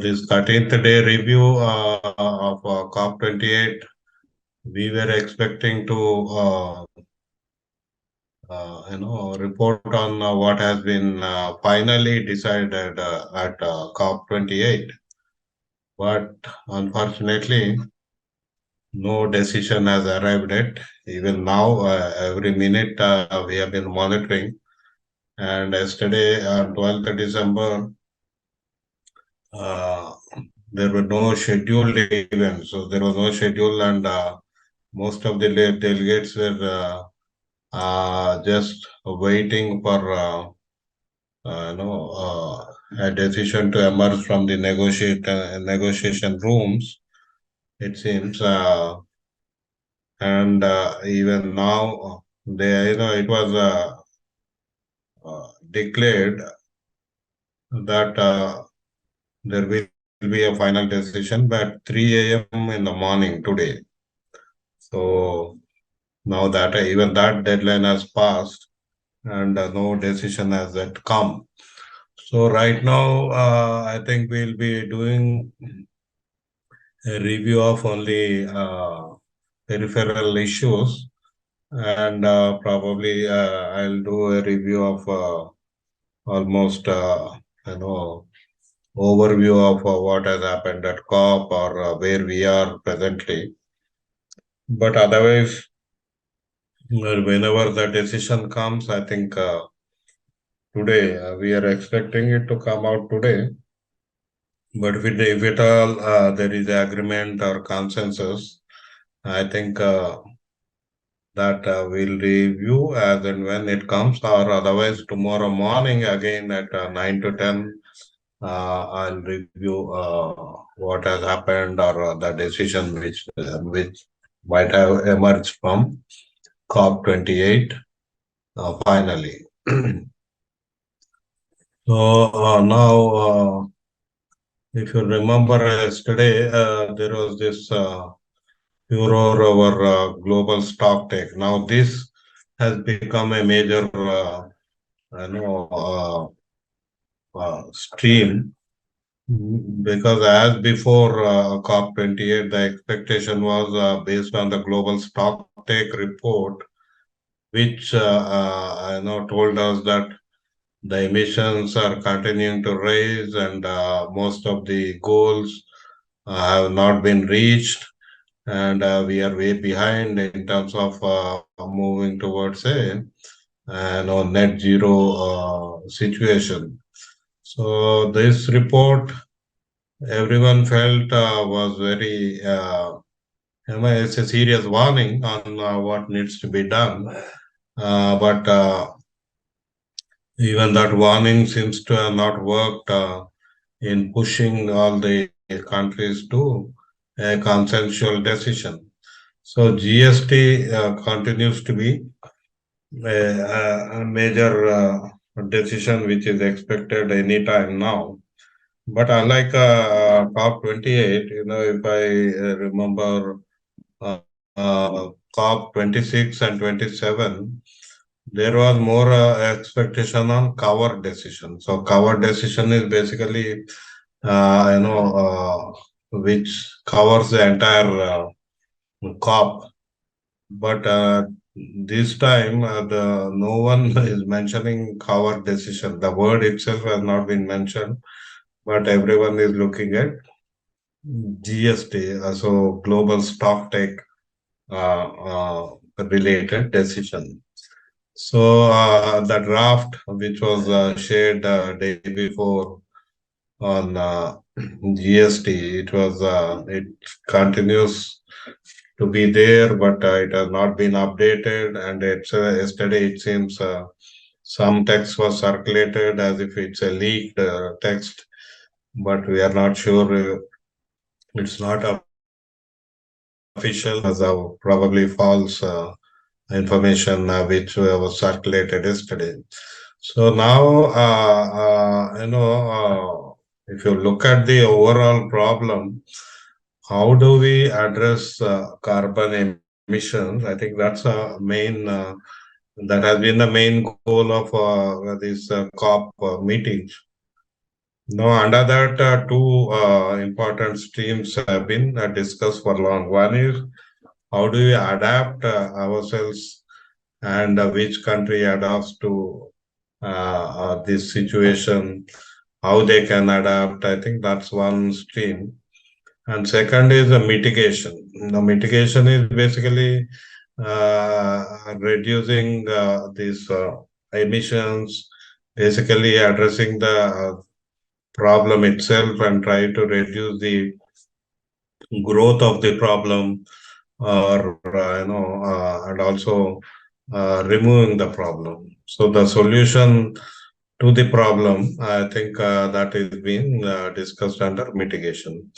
this 13th day review of COP28, we were expecting to report on what has been finally decided at COP28. But unfortunately, no decision has arrived yet. Even now, every minute we have been monitoring. And yesterday, on 12th December, uh, there were no scheduled events. So there was no schedule, and most of the delegates were just waiting for a decision to emerge from the negotiation rooms. It seems, and even now, it was declared that there will be a final decision by 3 a.m. in the morning today. So now that even that deadline has passed, and no decision has yet come. So right now, I think we'll be doing a review of only peripheral issues, and probably I'll do a review of almost overview of what has happened at COP or where we are presently. But otherwise, whenever the decision comes, I think today we are expecting it to come out today. But if at all there is agreement or consensus, I think that we'll review as and when it comes, or otherwise tomorrow morning again at 9 to 10, I'll review what has happened or the decision which might have emerged from COP28 finally. So now, if you remember yesterday, there was this furor over global stock take. Now this has become a major, stream, because as before COP28, the expectation was based on the global stock take report, which told us that the emissions are continuing to rise, and most of the goals have not been reached, and we are way behind in terms of moving towards a net zero situation. So this report, everyone felt was very, it's a serious warning on what needs to be done. But even that warning seems to have not worked in pushing all the countries to a consensual decision. So GST continues to be a major decision which is expected anytime now. But unlike COP28, if I remember COP26 and 27, there was more expectation on cover decision. So cover decision is basically, which covers the entire COP. But this time, no one is mentioning cover decision. The word itself has not been mentioned, but everyone is looking at GST, so global stock take related decision. So the draft which was shared day before on GST, it continues to be there, but it has not been updated. And yesterday it seems some text was circulated as if it's a leaked text, but we are not sure. It's not official, as probably false information which was circulated yesterday. So now, if you look at the overall problem, how do we address carbon emissions? I think that's a main, that has been the main goal of these COP meetings. No, under that, two important streams have been discussed for long. One is how do we adapt ourselves and which country adapts to this situation, how they can adapt. I think that's one stream. And second is mitigation. The mitigation is basically reducing these emissions, basically addressing the problem itself and try to reduce the growth of the problem, or and also removing the problem. So the solution to the problem, I think that is being discussed under mitigation.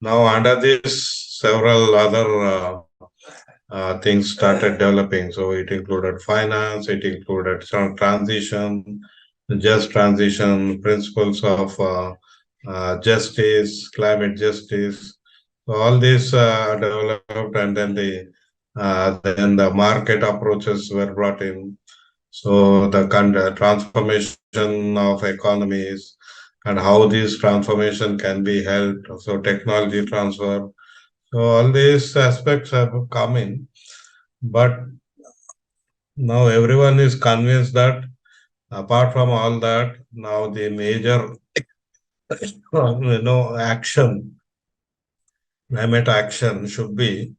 Now, under this, several other things started developing. So it included finance, it included some transition, just transition, principles of justice, climate justice. So all these developed, and then the market approaches were brought in. So the transformation of economies and how this transformation can be helped. So technology transfer. So all these aspects have come in, but now everyone is convinced that apart from all that, now the major action, climate action should be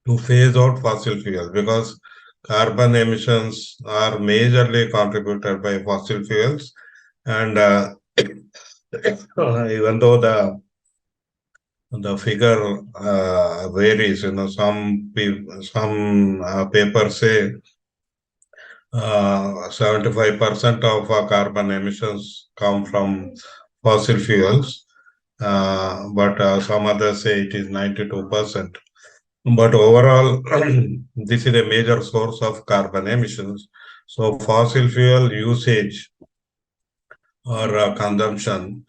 to phase out fossil fuels, because carbon emissions are majorly contributed by fossil fuels, and even though the figure varies, some papers say 75% of carbon emissions come from fossil fuels, but some others say it is 92%. But overall, this is a major source of carbon emissions. So fossil fuel usage or consumption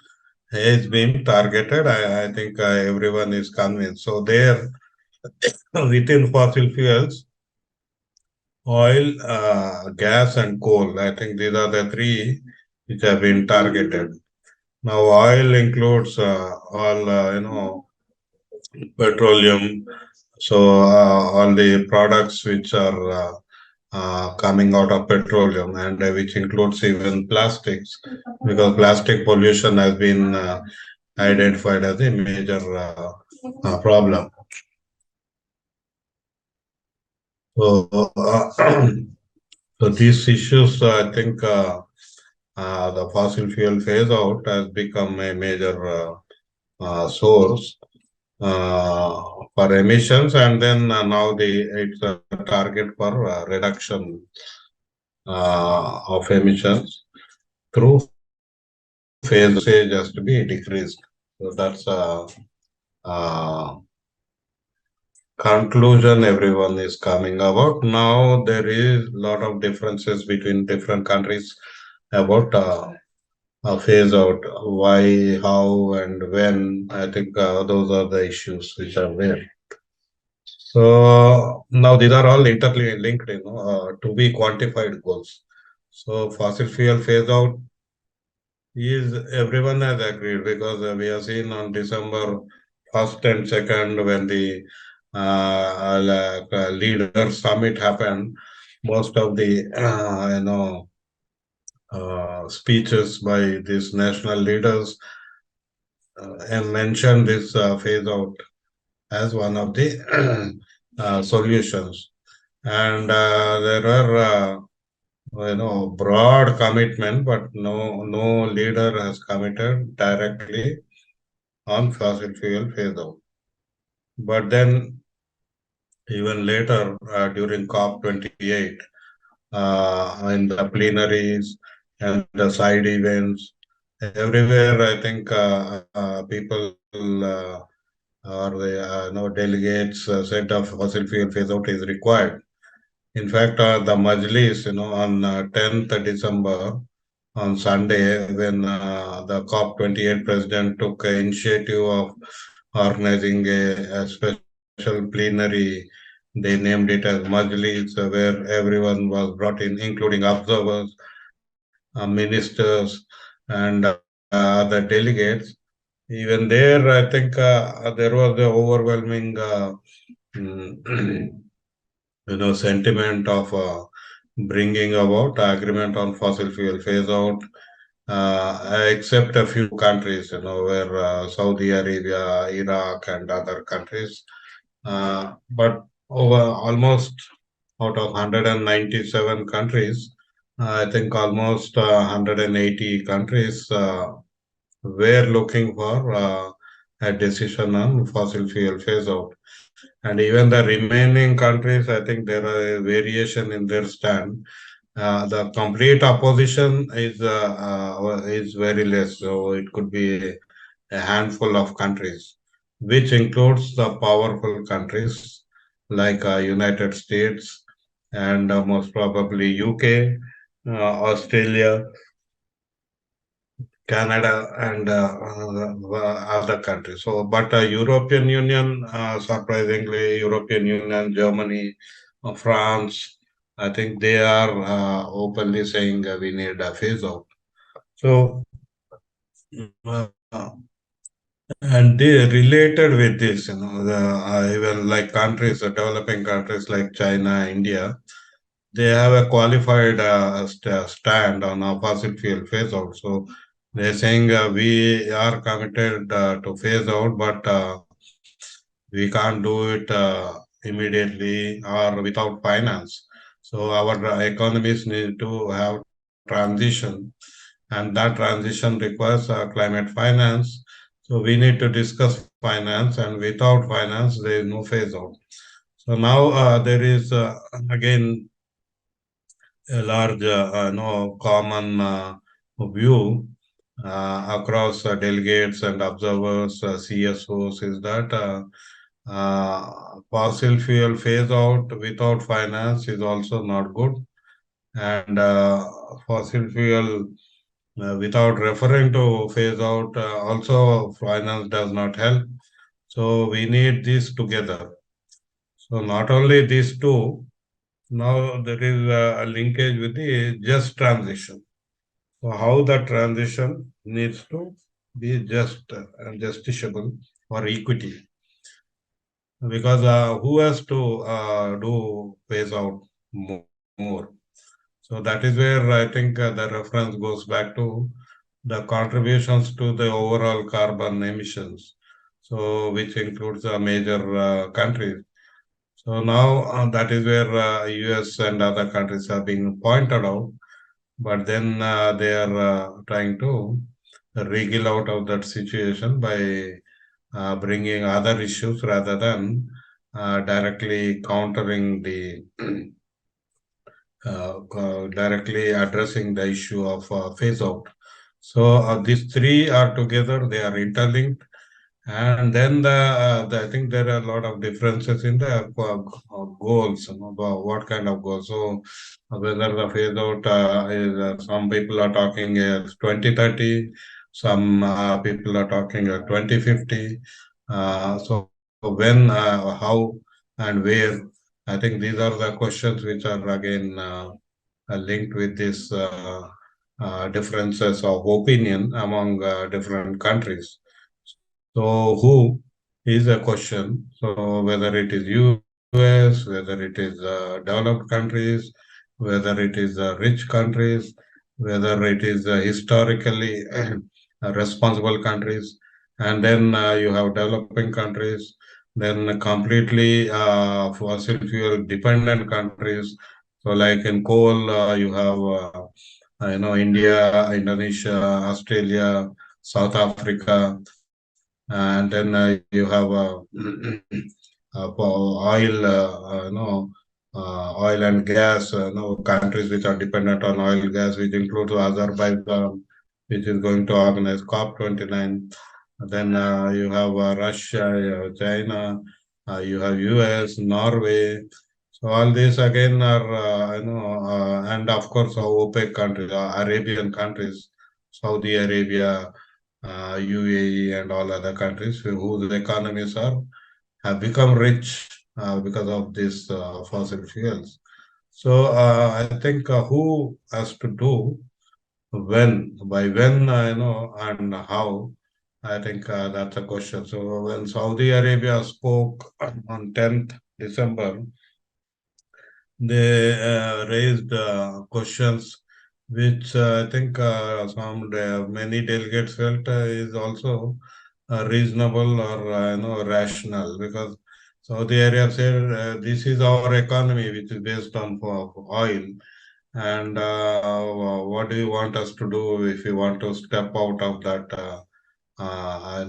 is being targeted. I think everyone is convinced. So there, within fossil fuels, oil, gas, and coal, I think these are the three which have been targeted. Now, oil includes all, petroleum. So, all the products which are coming out of petroleum, and which includes even plastics, because plastic pollution has been identified as a major problem. So, so these issues, I think the fossil fuel phase out has become a major source uh, for emissions, and then now it's a target for reduction of emissions through phase usage has to be decreased. So that's a conclusion everyone is coming about. Now there is a lot of differences between different countries about phase out. Why, how, and when. I think those are the issues which are there. So now these are all interlinked, to be quantified goals. So fossil fuel phase out is everyone has agreed, because we have seen on December 1st and 2nd when the leader summit happened, most of the speeches by these national leaders and mentioned this phase out as one of the solutions. And there were broad commitment, but no leader has committed directly on fossil fuel phase out. But then even later during COP28, in the plenaries and the side events, everywhere I think people or the delegates said the fossil fuel phase out is required. In fact, the Majlis, on 10th December, on Sunday, when the COP28 president took an initiative of organizing a special plenary, they named it as Majlis, where everyone was brought in, including observers, ministers, and the delegates. Even there, I think there was the overwhelming, sentiment of bringing about agreement on fossil fuel phase out, except a few countries, where Saudi Arabia, Iraq, and other countries. But over almost out of 197 countries, I think almost 180 countries were looking for a decision on fossil fuel phase out. And even the remaining countries, I think there are a variation in their stand. The complete opposition is very less, so it could be a handful of countries, which includes the powerful countries like United States and most probably UK, Australia, Canada, and other countries. So, but European Union, surprisingly, European Union, Germany, France, I think they are openly saying we need a phase out. So, uh, and they related with this, even like countries, developing countries like China, India, they have a qualified stand on a fossil fuel phase out. So they're saying we are committed to phase out, but we can't do it immediately or without finance. So our economies need to have transition, and that transition requires climate finance. So we need to discuss finance, and without finance, there is no phase out. So now there is again a large, common view across delegates and observers, CSOs, is that fossil fuel phase out without finance is also not good, and fossil fuel without referring to phase out also finance does not help. So we need these together. So not only these two, now there is a linkage with the just transition. So how the transition needs to be just and justiciable or equity, because who has to do phase out more? So that is where I think the reference goes back to the contributions to the overall carbon emissions. So which includes major countries. So now that is where US and other countries are being pointed out, but then they are trying to wriggle out of that situation by bringing other issues rather than directly countering the directly addressing the issue of phase out. So these three are together; they are interlinked. And then I think there are a lot of differences in the goals, about what kind of goals. So whether the phase out is, some people are talking 2030, some people are talking 2050. So when, how, and where? I think these are the questions which are again linked with this differences of opinion among different countries. So who is a question. So whether it is US, whether it is developed countries, whether it is rich countries, whether it is historically responsible countries, and then you have developing countries, then completely fossil fuel dependent countries. So like in coal, you have India, Indonesia, Australia, South Africa, and then you have for oil, oil and gas, countries which are dependent on oil gas, which includes Azerbaijan, which is going to organize COP29. Then you have Russia, you have China, you have US, Norway. So all these again are, and of course, OPEC countries, Arabian countries, Saudi Arabia, UAE, and all other countries whose economies have become rich because of these fossil fuels. So I think who has to do? by when, and how, I think that's a question. So when Saudi Arabia spoke on 10th December, they raised questions which I think many delegates felt is also reasonable or rational, because Saudi Arabia said this is our economy which is based on oil, and what do you want us to do if we want to step out of that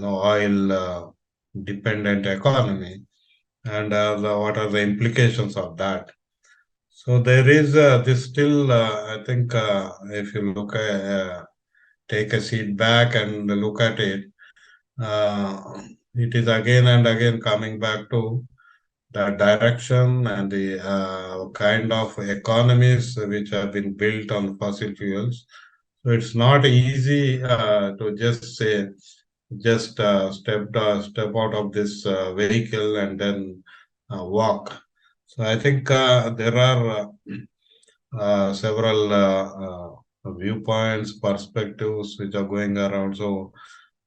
oil dependent economy, and what are the implications of that? So there is this still, I think, if you take a seat back and look at it, it is again and again coming back to the direction and the kind of economies which have been built on fossil fuels. So it's not easy to just say, just step out of this vehicle and then walk. So I think there are several viewpoints, perspectives which are going around. So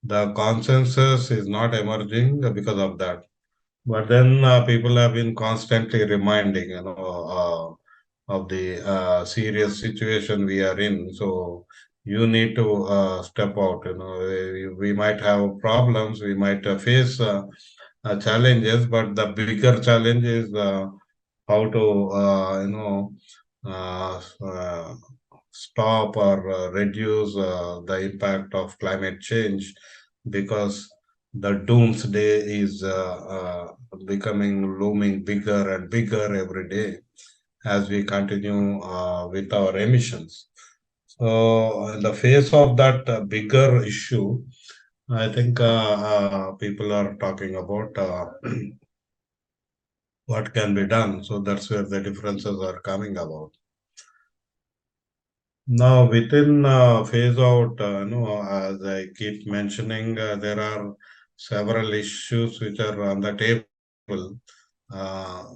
the consensus is not emerging because of that. But then people have been constantly reminding, of the serious situation we are in. So you need to step out. We might have problems, we might face challenges, but the bigger challenge is how to, uh, uh, stop or reduce the impact of climate change, because the doomsday is becoming looming bigger and bigger every day as we continue with our emissions. So, in the face of that bigger issue, I think people are talking about what can be done. So that's where the differences are coming about. Now, within phase out, as I keep mentioning, there are several issues which are on the table.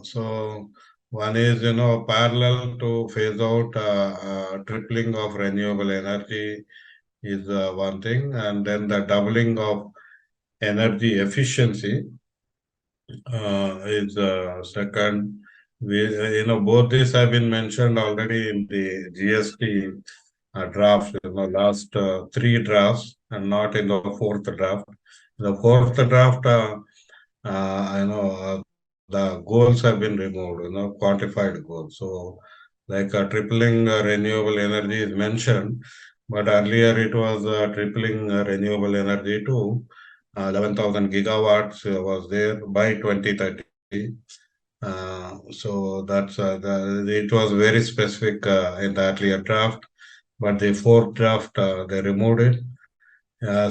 So one is, parallel to phase out, tripling of renewable energy is one thing, and then the doubling of energy efficiency is second. Both these have been mentioned already in the GST draft, last three drafts, and not in the fourth draft. The fourth draft, the goals have been removed, quantified goals. So, like tripling renewable energy is mentioned, but earlier it was tripling renewable energy to 11,000 gigawatts was there by 2030. So it was very specific in the earlier draft, but the fourth draft they removed it.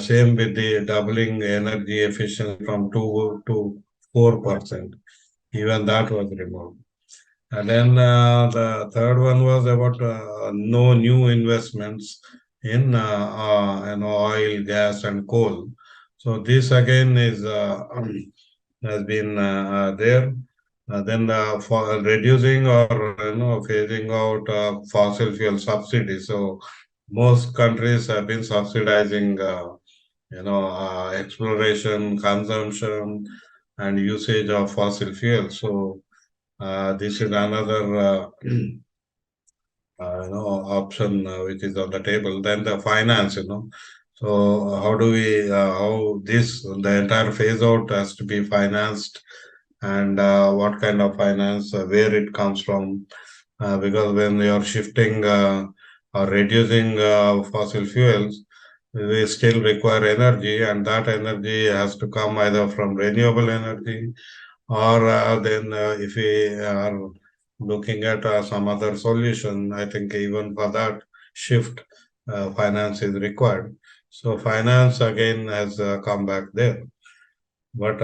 Same with the doubling energy efficiency from 2 to 4%. Even that was removed. And then the third one was about no new investments in oil, gas, and coal. So this again is has been there. Then for reducing or phasing out fossil fuel subsidies. So most countries have been subsidizing exploration, consumption, and usage of fossil fuels. So this is another option which is on the table. Then the finance, So how the entire phase out has to be financed, and what kind of finance, where it comes from, because when you're shifting or reducing fossil fuels, we still require energy, and that energy has to come either from renewable energy, or then if we are looking at some other solution, I think even for that shift, finance is required. So finance again has come back there. But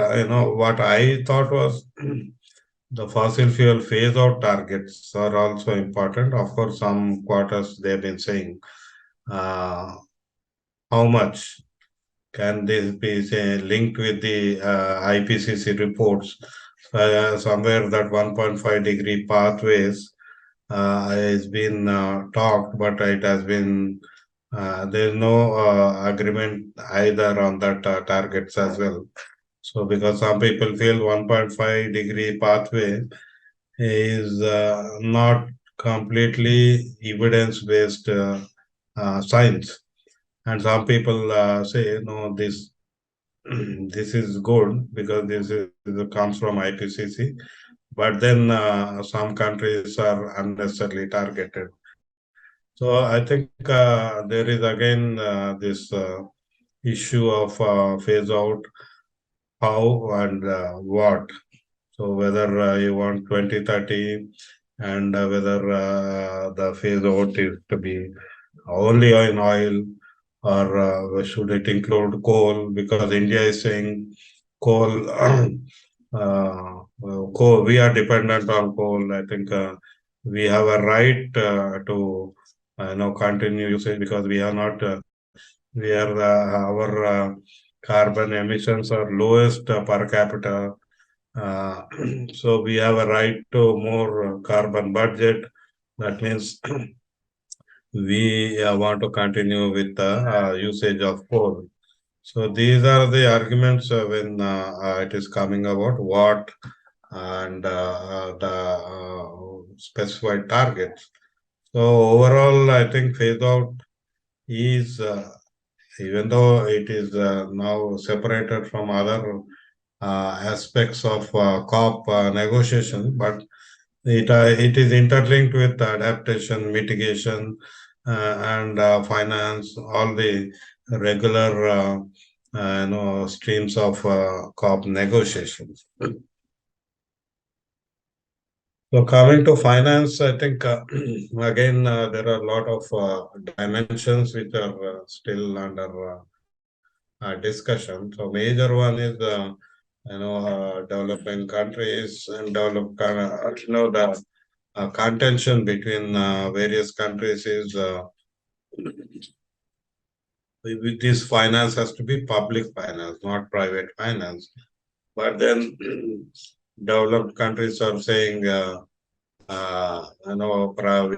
what I thought was the fossil fuel phase out targets are also important. Of course, some quarters they've been saying uh, how much can this be, say, linked with the IPCC reports. Somewhere that 1.5 degree pathways has been talked, but it has been There is no agreement either on that targets as well. So because some people feel 1.5 degree pathway is not completely evidence based science, and some people say no, this this is good because this is comes from IPCC, but then some countries are unnecessarily targeted. So I think there is again this issue of phase out how and what. So whether you want 2030 and whether the phase out is to be only in oil or should it include coal? Because India is saying coal, coal, we are dependent on coal. I think we have a right to continue usage because we are not, we are our carbon emissions are lowest per capita. Uh, so we have a right to more carbon budget. That means we want to continue with the usage of coal. So these are the arguments when it is coming about what and the specified targets. So overall, I think phase out is, even though it is now separated from other aspects of COP negotiation, but it is interlinked with adaptation, mitigation, and finance, all the regular streams of COP negotiations. So coming to finance, I think again there are a lot of dimensions which are still under discussion. So major one is developing countries and the contention between various countries is this finance has to be public finance, not private finance. But then developed countries are saying,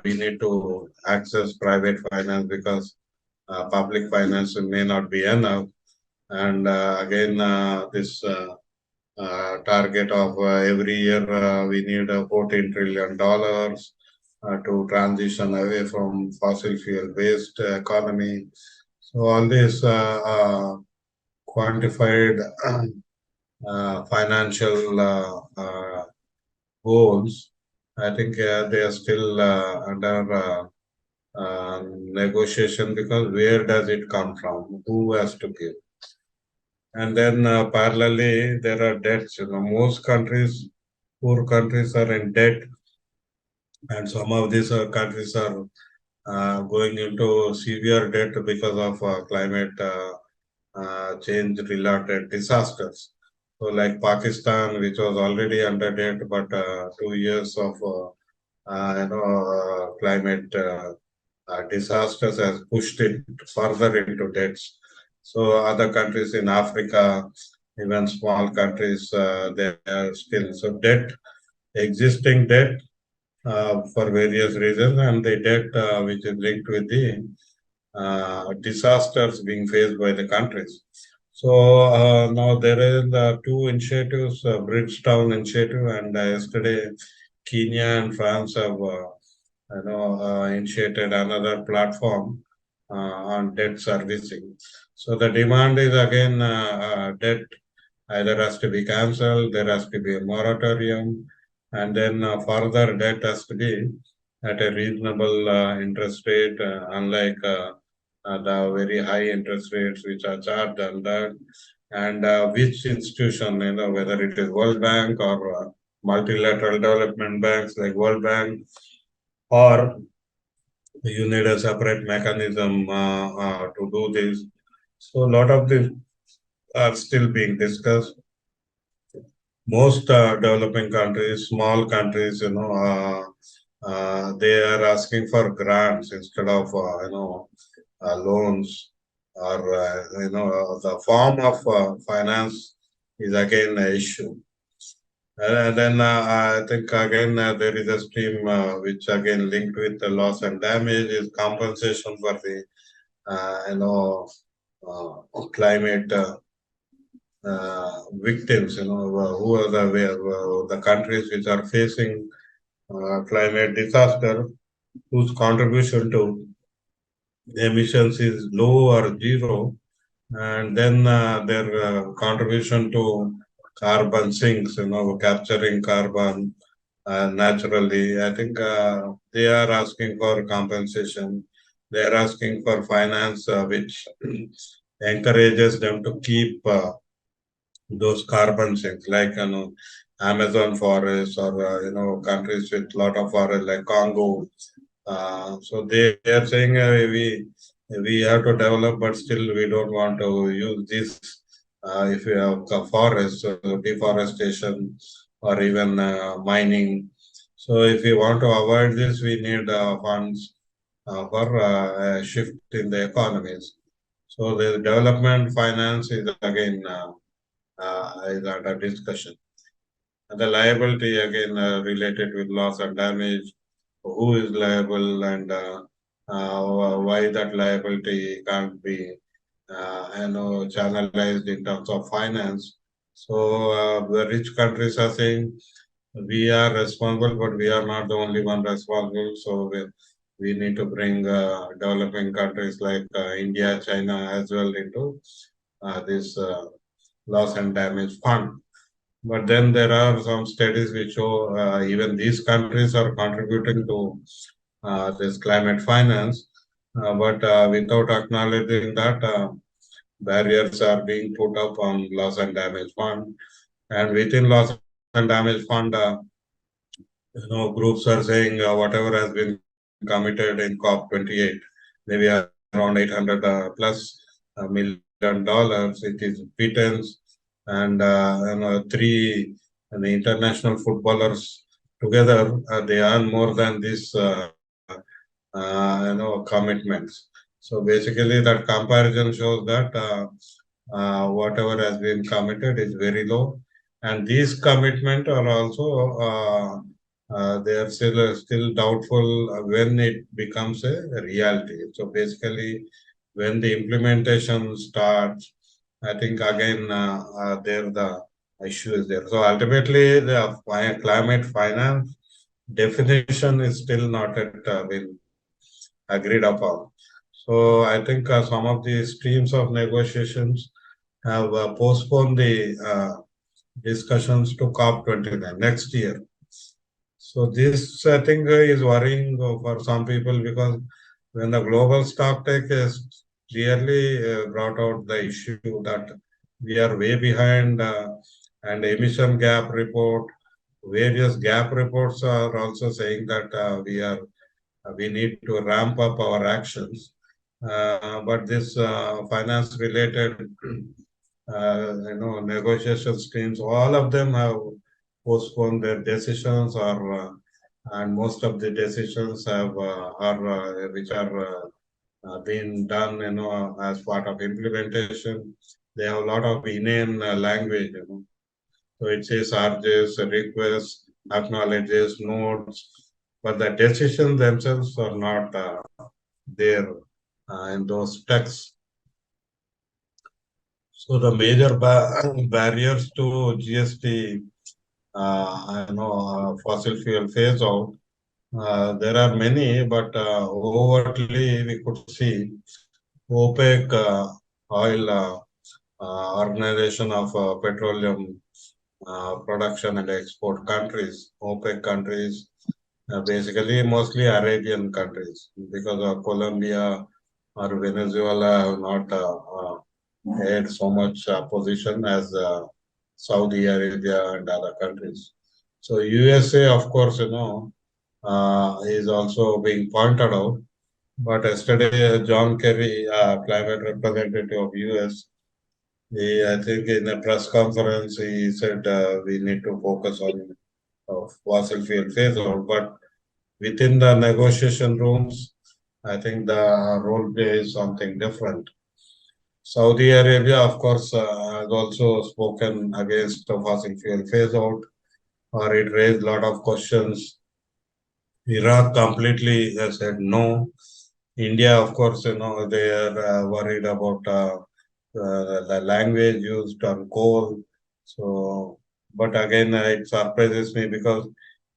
we need to access private finance because public finance may not be enough. And again, this target of every year we need $14 trillion to transition away from fossil fuel based economy. So all these quantified financial goals, I think they are still under negotiation because where does it come from? Who has to give? And then parallelly, there are debts. Most countries, poor countries, are in debt, and some of these countries are going into severe debt because of climate change related disasters. So, like Pakistan, which was already under debt, but 2 years of climate disasters has pushed it further into debts. So, other countries in Africa, even small countries, they are still so debt, existing debt for various reasons, and the debt which is linked with the disasters being faced by the countries. So now there is two initiatives, Bridgetown initiative, and yesterday Kenya and France have initiated another platform on debt servicing. So the demand is again debt either has to be cancelled, there has to be a moratorium, and then further debt has to be at a reasonable interest rate, unlike the very high interest rates which are charged on that. And which institution, whether it is World Bank or multilateral development banks like World Bank, or you need a separate mechanism to do this. So a lot of these are still being discussed. Most developing countries, small countries, they are asking for grants instead of, loans, or, the form of finance is again an issue. And then I think again there is a stream which again linked with the loss and damage is compensation for the climate victims, who are the countries which are facing climate disaster, whose contribution to emissions is low or zero, and then their contribution to carbon sinks, capturing carbon naturally. I think they are asking for compensation. They are asking for finance, which encourages them to keep those carbon sinks, like Amazon forests or countries with lot of forest like Congo. So they are saying we have to develop, but still we don't want to use this. If you have forests, deforestation, or even mining. So if we want to avoid this, we need funds for a shift in the economies. So the development finance is again is under discussion. And the liability again related with loss and damage, who is liable, and why that liability can't be channelized in terms of finance. So the rich countries are saying we are responsible, but we are not the only one responsible. So we need to bring developing countries like India, China as well into this loss and damage fund. But then there are some studies which show even these countries are contributing to this climate finance, but without acknowledging that barriers are being put up on loss and damage fund. And within loss and damage fund, groups are saying whatever has been committed in COP28, maybe around 800 plus million dollars, it is pittance, and three international footballers together, they earn more than this, commitments. So basically, that comparison shows that whatever has been committed is very low, and these commitments are also they are still doubtful when it becomes a reality. So basically, when the implementation starts, I think again there the issue is there. So ultimately, the climate finance definition is still not at been agreed upon. So I think some of the streams of negotiations have postponed the discussions to COP29 next year. So this, I think, is worrying for some people, because when the global stock take has clearly brought out the issue that we are way behind, and emission gap report, various gap reports are also saying that we need to ramp up our actions. But this finance related negotiation streams, all of them have postponed their decisions, or and most of the decisions have are which are being done, as part of implementation. They have a lot of inane language, So it says urges, requests, acknowledges, notes, but the decisions themselves are not there in those texts. So the major barriers to GST, fossil fuel phase out, there are many, but overtly we could see OPEC, oil organization of petroleum production and export countries, OPEC countries, basically mostly Arabian countries, because of Colombia or Venezuela have not had so much opposition as Saudi Arabia and other countries. So USA, of course, is also being pointed out. But yesterday, John Kerry, climate representative of US, I think in a press conference, he said we need to focus on fossil fuel phase out. But within the negotiation rooms, I think the role play is something different. Saudi Arabia, of course, has also spoken against the fossil fuel phase out, or it raised a lot of questions. Iraq completely has said no. India, of course, they are worried about the language used on coal. So, but again, it surprises me because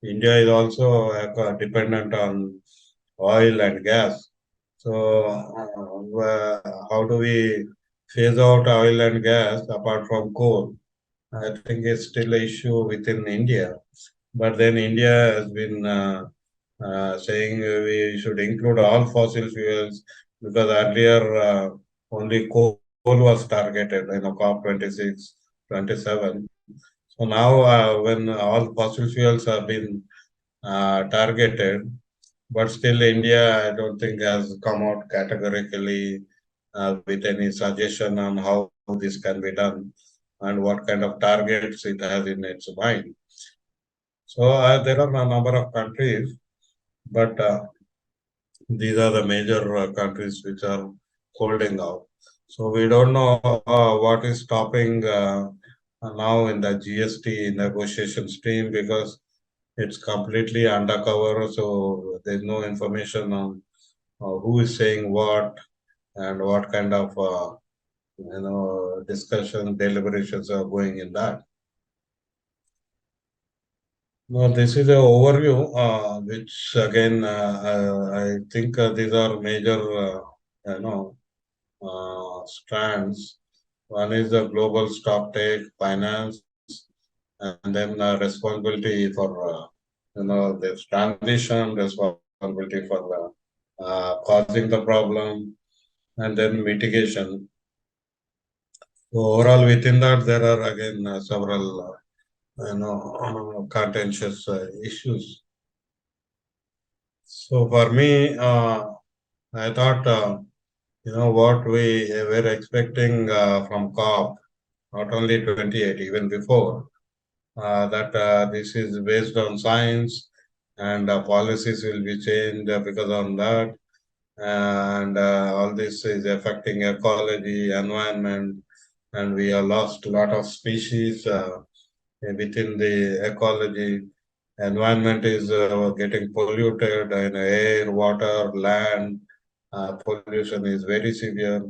India is also dependent on oil and gas. So, how do we phase out oil and gas apart from coal? I think it's still an issue within India. But then India has been saying we should include all fossil fuels because earlier only coal was targeted, COP 26, 27. So now when all fossil fuels have been targeted, but still India, I don't think has come out categorically with any suggestion on how this can be done and what kind of targets it has in its mind. So there are a number of countries, but these are the major countries which are holding out. So we don't know what is stopping now in the GST negotiation stream because it's completely undercover. So there's no information on who is saying what and what kind of discussion deliberations are going in that. No, this is an overview, which again I think these are major, you know, strands. One is the global stock take, finance, and then responsibility for this transition, responsibility for the causing the problem, and then mitigation. So overall, within that, there are again several contentious issues. So for me, I thought what we were expecting from COP, not only 28, even before, that this is based on science and policies will be changed because of that. And all this is affecting ecology, environment, and we have lost a lot of species within the ecology. Environment is getting polluted in air, water, land. Pollution is very severe.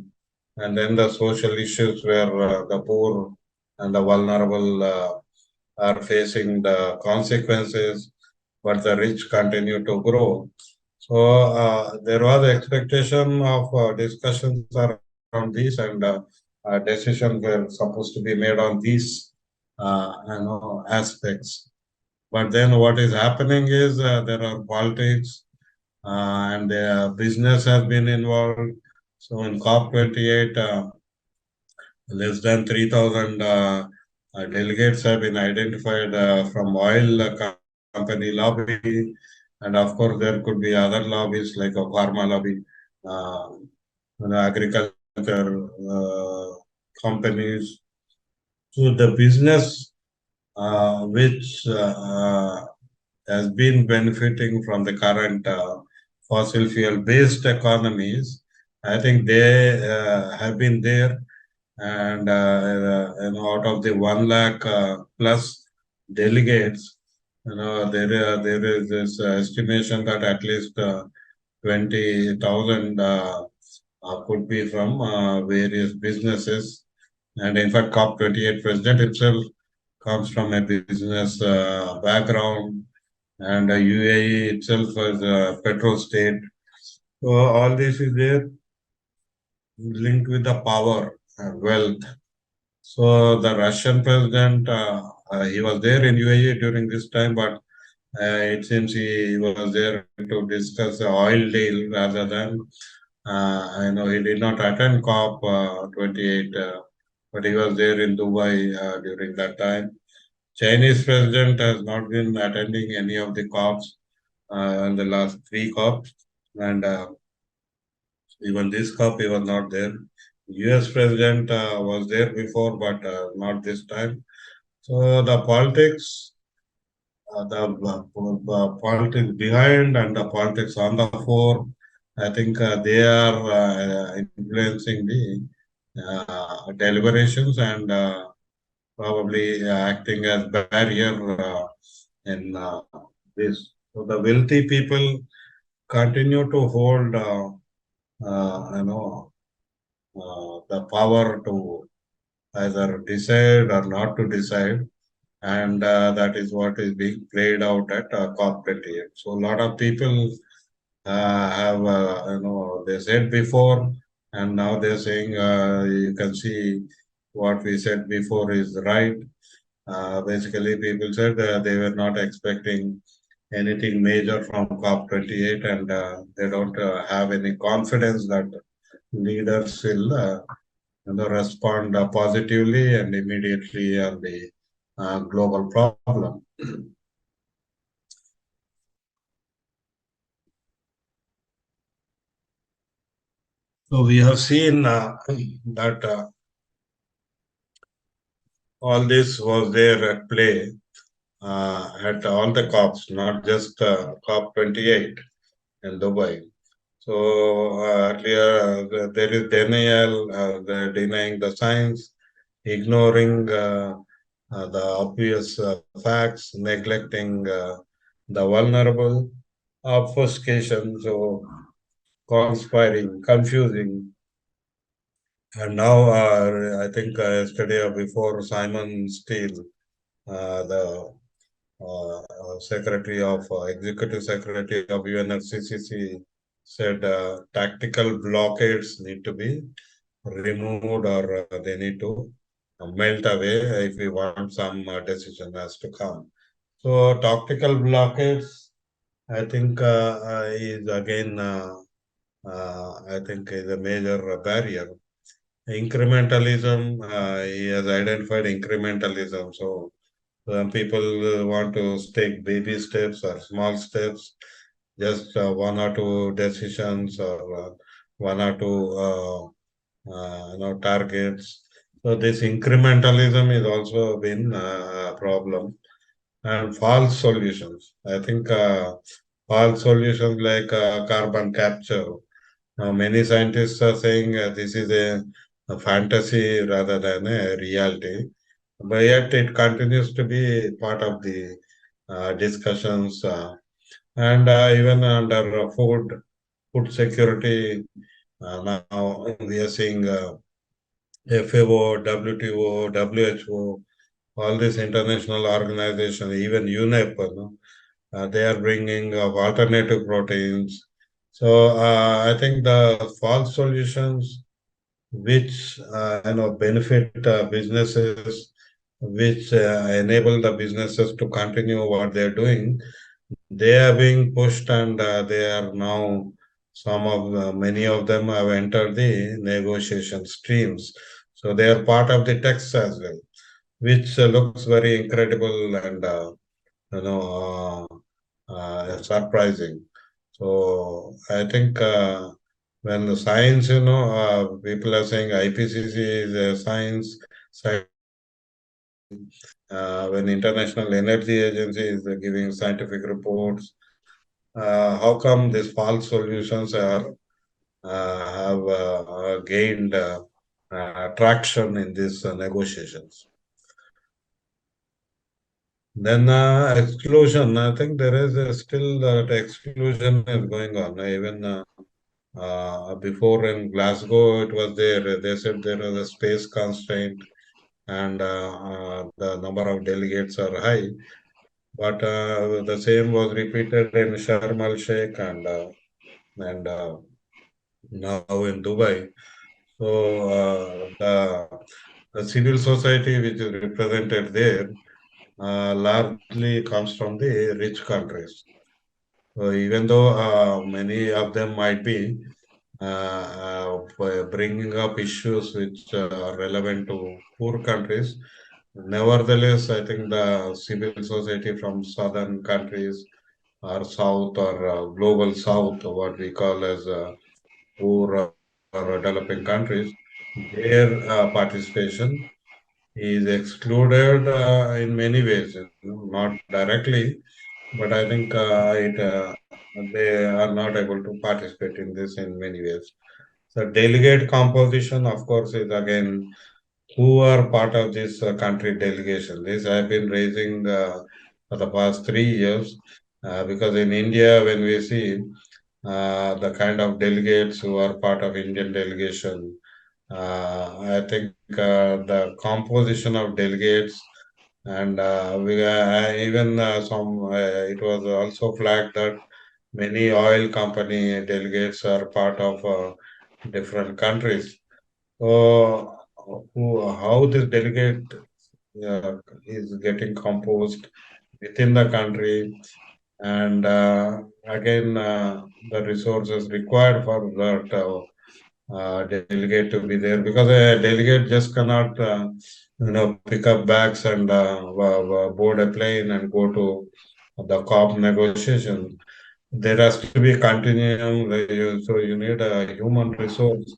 And then the social issues where the poor and the vulnerable are facing the consequences, but the rich continue to grow. So there was expectation of discussions around these, and decisions were supposed to be made on these aspects. But then what is happening is there are politics and business has been involved. So in COP 28, less than 3,000 delegates have been identified from oil company lobby. And of course, there could be other lobbies like a pharma lobby, uh, agriculture companies. So the business which has been benefiting from the current fossil fuel based economies, I think they have been there and out of the 1 lakh plus delegates, there is this estimation that at least 20,000 could be from various businesses. And in fact, COP 28 president himself comes from a business background, and UAE itself is a petrol state. So all this is there linked with the power and wealth. So the Russian president, he was there in UAE during this time, but it seems he was there to discuss the oil deal rather than, I know he did not attend COP 28, but he was there in Dubai during that time. Chinese president has not been attending any of the COPs in the last three COPs, and even this COP he was not there. US president was there before, but not this time. So the politics, the politics behind and the politics on the fore, I think they are influencing the deliberations and probably acting as barrier in this. So the wealthy people continue to hold. the power to either decide or not to decide, and that is what is being played out at COP28. So a lot of people have they said before, and now they're saying you can see what we said before is right. Basically, people said they were not expecting anything major from COP28, and they don't have any confidence that leaders will respond positively and immediately on the global problem. So we have seen that all this was there at play at all the COPs, not just COP28 in Dubai. So earlier there is denial, they're denying the science, ignoring the obvious facts, neglecting the vulnerable, obfuscation, so conspiring, confusing. And now, I think yesterday or before, Simon Steele, the Secretary of Executive Secretary of UNFCCC, said tactical blockades need to be removed or they need to melt away if we want some decision has to come. So tactical blockades, I think, is again, I think, is a major barrier. Incrementalism, he has identified incrementalism. So people want to take baby steps or small steps, just one or two decisions or one or two targets. So this incrementalism is also been a problem. And false solutions. I think false solutions like carbon capture. Now, many scientists are saying this is a fantasy rather than a reality, but yet it continues to be part of the discussions. And even under food security, now we are seeing FAO, WTO, WHO, all these international organizations, even UNEP, they are bringing alternative proteins. So I think the false solutions which benefit businesses, which enable the businesses to continue what they're doing, they are being pushed, and they are now many of them have entered the negotiation streams. So they are part of the text as well, which looks very incredible and you know surprising. So I think when the science, people are saying IPCC is a science. When International Energy Agency is giving scientific reports, how come these false solutions have gained traction in these negotiations? Then exclusion. I think there is still that exclusion is going on. Even before in Glasgow, it was there. They said there was a space constraint and the number of delegates are high. But the same was repeated in Sharm el Sheikh and now in Dubai. So the civil society which is represented there largely comes from the rich countries. So even though many of them might be bringing up issues which are relevant to poor countries, nevertheless, I think the civil society from southern countries or south or global south, what we call as poor or developing countries, their participation is excluded in many ways, not directly, but I think they are not able to participate in this in many ways. So delegate composition, of course, is again who are part of this country delegation. This I have been raising,, for the past 3 years, because in India, when we see, the kind of delegates who are part of Indian delegation. I think the composition of delegates and we even some it was also flagged that many oil company delegates are part of different countries. So, how this delegate is getting composed within the country, and again, the resources required for that delegate to be there, because a delegate just cannot, pick up bags and board a plane and go to the COP negotiation. There has to be continuum, so you need a human resource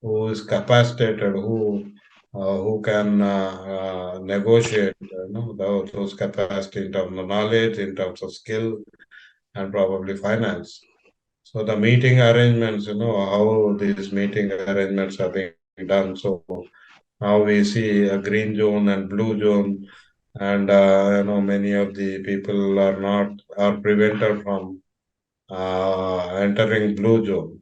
who is capacitated, who can negotiate, those capacity in terms of knowledge, in terms of skill, and probably finance. So the meeting arrangements, how these meeting arrangements are being done. So now we see a green zone and blue zone, and many of the people are prevented from entering blue zone.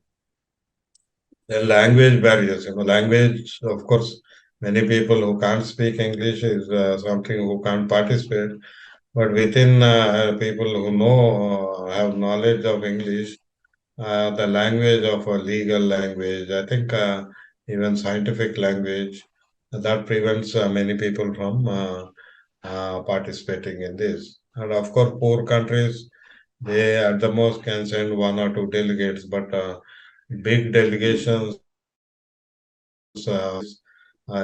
The language barriers, language, of course, many people who can't speak English is something who can't participate. But within people who have knowledge of English, the language of a legal language, I think even scientific language, that prevents many people from participating in this. And of course, poor countries, they at the most can send one or two delegates, but big delegations I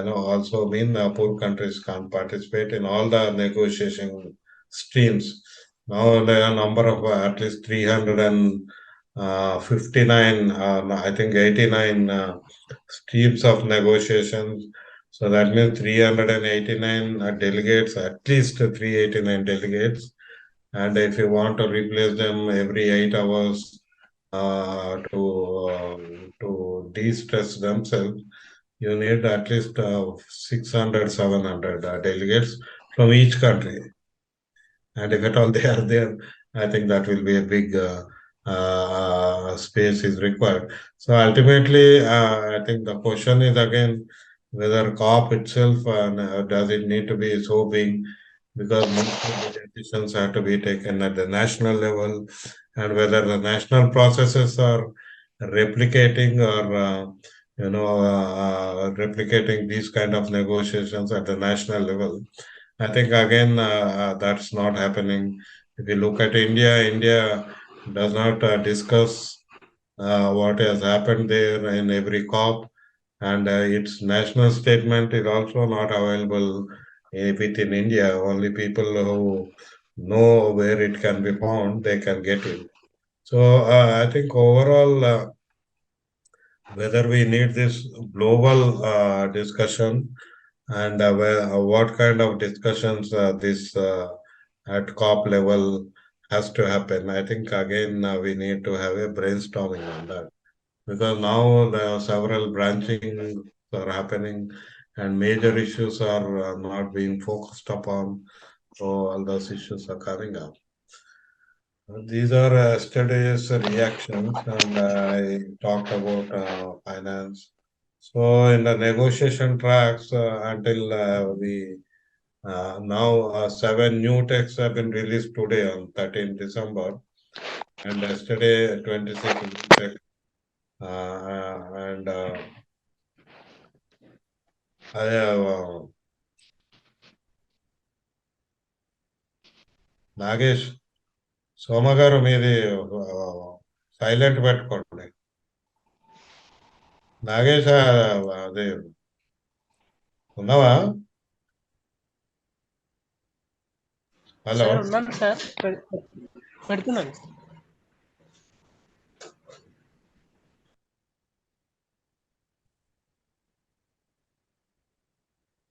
know also mean poor countries can't participate in all the negotiation streams. Now there are a number of at least 359, I think 89 streams of negotiations. So that means 389 delegates, at least 389 delegates. And if you want to replace them every 8 hours to de-stress themselves, you need at least 600, 700 delegates from each country. And if at all they are there, I think that will be a big space is required. So ultimately, I think the question is again whether COP itself does it need to be so big, because most of the decisions have to be taken at the national level, and whether the national processes are replicating or replicating these kind of negotiations at the national level. I think again that's not happening. If you look at India, India does not discuss what has happened there in every COP, and its national statement is also not available within India. Only people who know where it can be found, they can get it. So I think overall, whether we need this global discussion, and what kind of discussions this at COP level has to happen. I think again we need to have a brainstorming on that, because now there are several branching are happening and major issues are not being focused upon. So all those issues are coming up. These are yesterday's reactions, and I talked about finance. So in the negotiation tracks, until we now 7 new texts have been released today on 13 December, and yesterday 26 new texts. And I have Nagesh సోమ గారు మీది silent పెట్టుకోండి. నాగేష్ అదే ఉన్నావా? Hello. Sir ఉన్నాను sir, పెడుతున్నాను.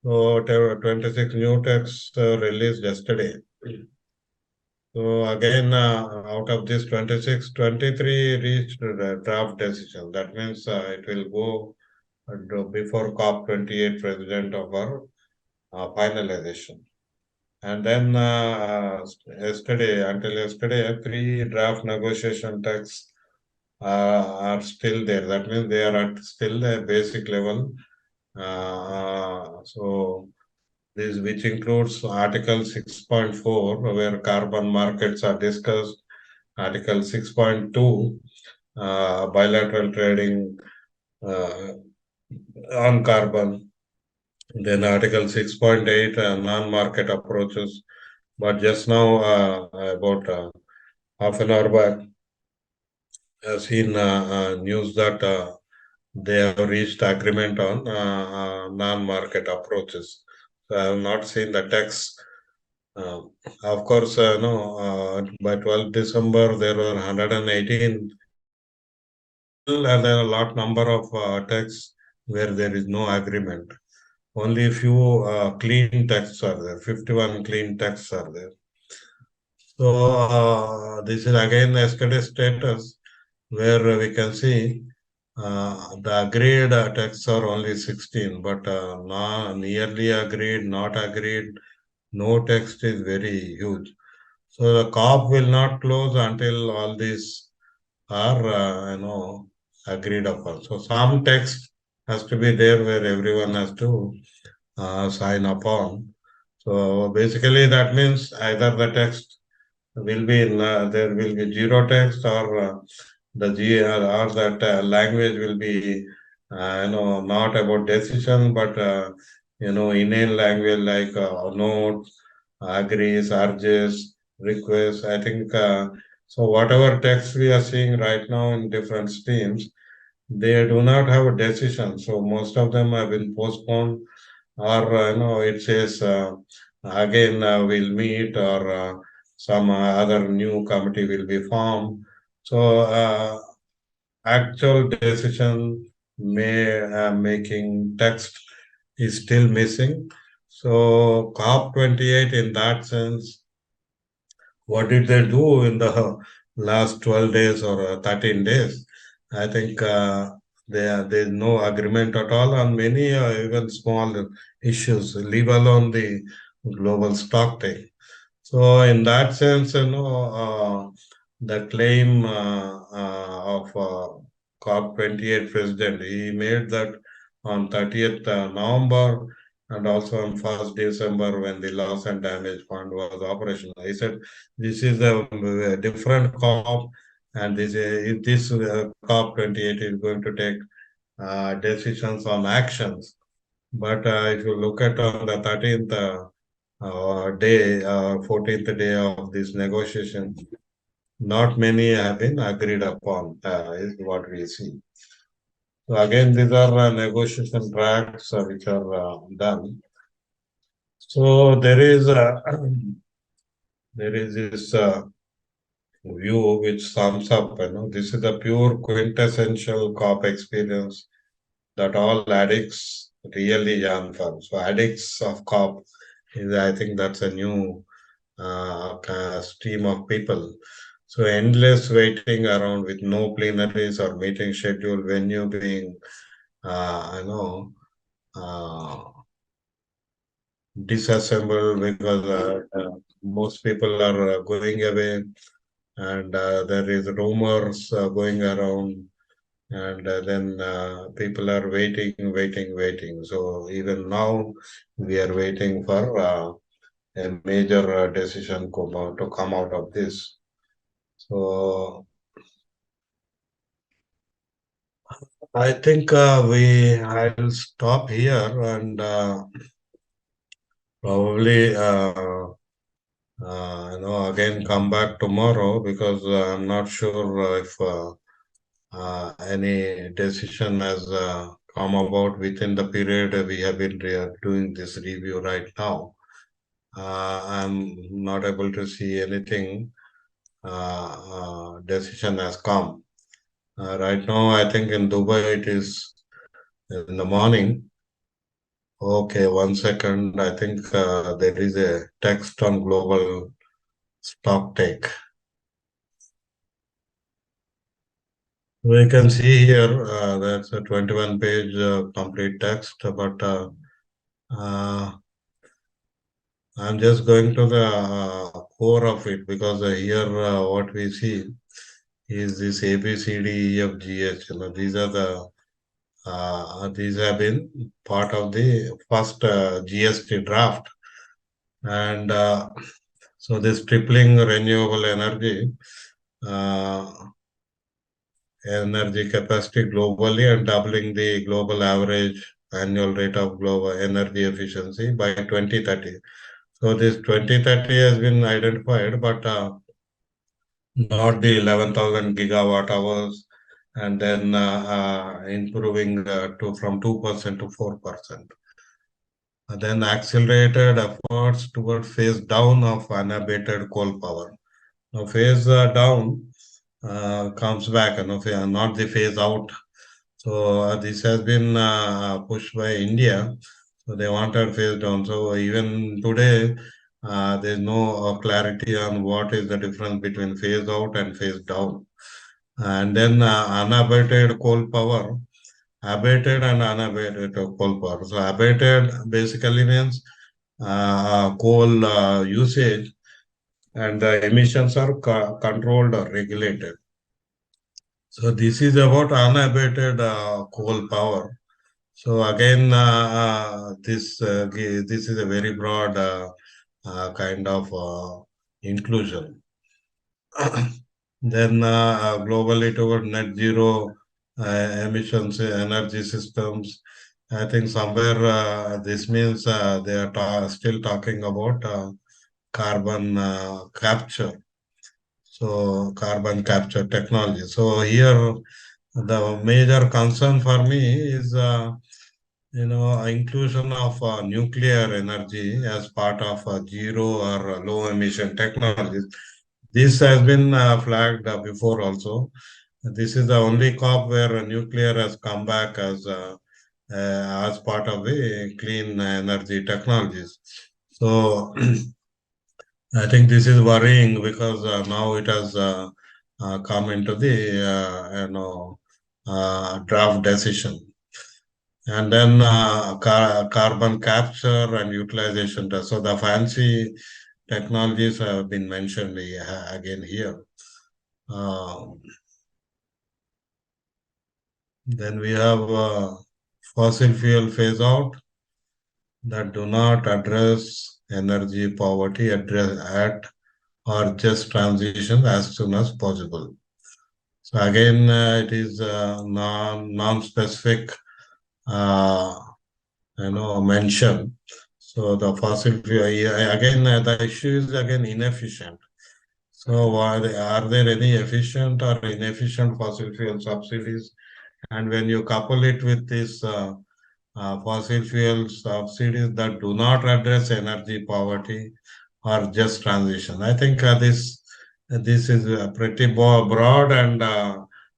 So 26 new texts released yesterday. So again, out of this 26, 23 reached the draft decision. That means it will go before COP28 president of our finalization. And then until yesterday, 3 draft negotiation texts are still there. That means they are at still a basic level. So this, which includes Article 6.4, where carbon markets are discussed, Article 6.2, bilateral trading uh, on carbon, then Article 6.8, non-market approaches. But just now, about half an hour back, I've seen news that they have reached agreement on non-market approaches. So I have not seen the text. Uh, of course, no. By 12th December, there were 118, and there are a lot number of texts where there is no agreement. Only few clean texts are there. 51 clean texts are there. So this is again yesterday's status, where we can see the agreed texts are only 16, but nearly agreed, not agreed, no text is very huge. So the COP will not close until all these are, agreed upon. So some text has to be there where everyone has to sign upon. So basically that means either the text will be in, there will be zero text, or the G or that language will be not about decision, but inane language like note, agrees, urges, requests. I think so. Whatever text we are seeing right now in different streams, they do not have a decision. So most of them have been postponed, or it says again we'll meet, or some other new committee will be formed. So actual decision may making text is still missing. So COP28 in that sense, what did they do in the last 12 days or 13 days? I think there's no agreement at all on many even small issues, leave alone the global stock take. So in that sense, the claim of COP28 president, he made that on 30th November and also on 1st December when the loss and damage fund was operational. He said this is a different COP, and this COP28 is going to take decisions on actions. But if you look at on the 13th day, 14th day of this negotiation, not many have been agreed upon, is what we see. So again, these are negotiation tracks which are done. So there is there is this view which sums up, this is the pure quintessential COP experience that all addicts really yearn for. So addicts of COP is, I think that's a new stream of people. So endless waiting around with no plenaries or meeting schedule, venue being, uh, disassembled because most people are going away, and there is rumors going around, and then people are waiting. So even now we are waiting for a major decision to come out of this. So I think I'll stop here, and probably again come back tomorrow, because I'm not sure if any decision has come about within the period we have been doing this review right now. I'm not able to see anything decision has come. Right now, I think in Dubai it is in the morning. Okay, 1 second. I think there is a text on global stock take. We can see here that's a 21-page complete text, but I'm just going to the core of it, because here what we see is this A, B, C, D, E, F, G, H. These are these have been part of the first GST draft. And so this tripling renewable uh, energy capacity globally and doubling the global average annual rate of global energy efficiency by 2030. So this 2030 has been identified, but not the 11,000 gigawatt hours, and then improving to from 2% to 4%. Then accelerated efforts toward phase down of unabated coal power. Now phase down comes back, not the phase out. So this has been pushed by India. So they wanted phase down. So even today, there's no clarity on what is the difference between phase out and phase down. And then unabated coal power, abated and unabated coal power. So abated basically means coal usage and the emissions are controlled or regulated. So this is about unabated coal power. So again, this is a very broad kind of inclusion. Then globally toward net zero emissions energy systems. I think somewhere this means they are still talking about carbon capture. So carbon capture technology. So here the major concern for me is inclusion of nuclear energy as part of zero or low emission technologies. This has been flagged before also. This is the only COP where nuclear has come back as part of the clean energy technologies. So I think this is worrying because now it has come into the draft decision. And then carbon capture and utilization. So the fancy technologies have been mentioned again here. Then we have fossil fuel phase out that do not address energy poverty at or just transition as soon as possible. So again, it is non-specific, mention. So the fossil fuel again, the issue is again inefficient. So are there any efficient or inefficient fossil fuel subsidies? And when you couple it with this fossil fuel subsidies that do not address energy poverty or just transition. I think this is pretty broad and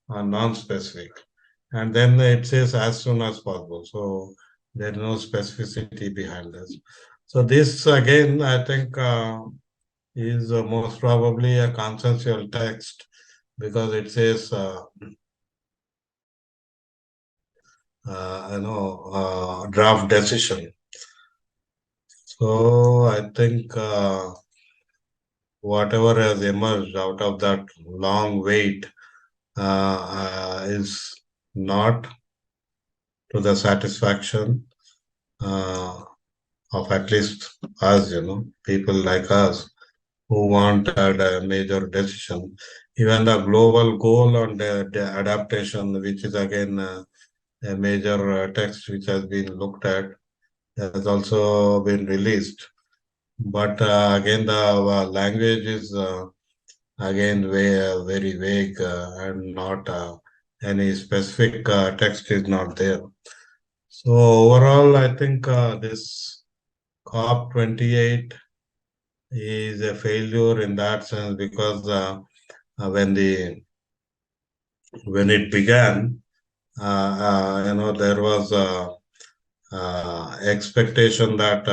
non-specific. And then it says as soon as possible. So there is no specificity behind this. So this again, I think, is most probably a consensual text because it says, draft decision. So I think whatever has emerged out of that long wait is not to the satisfaction of at least us, people like us who want a major decision. Even the global goal on the adaptation, which is again a major text which has been looked at, has also been released. But again, the language is again very vague and not any specific text is not there. So overall, I think this COP28 is a failure in that sense because when it began, there was expectation that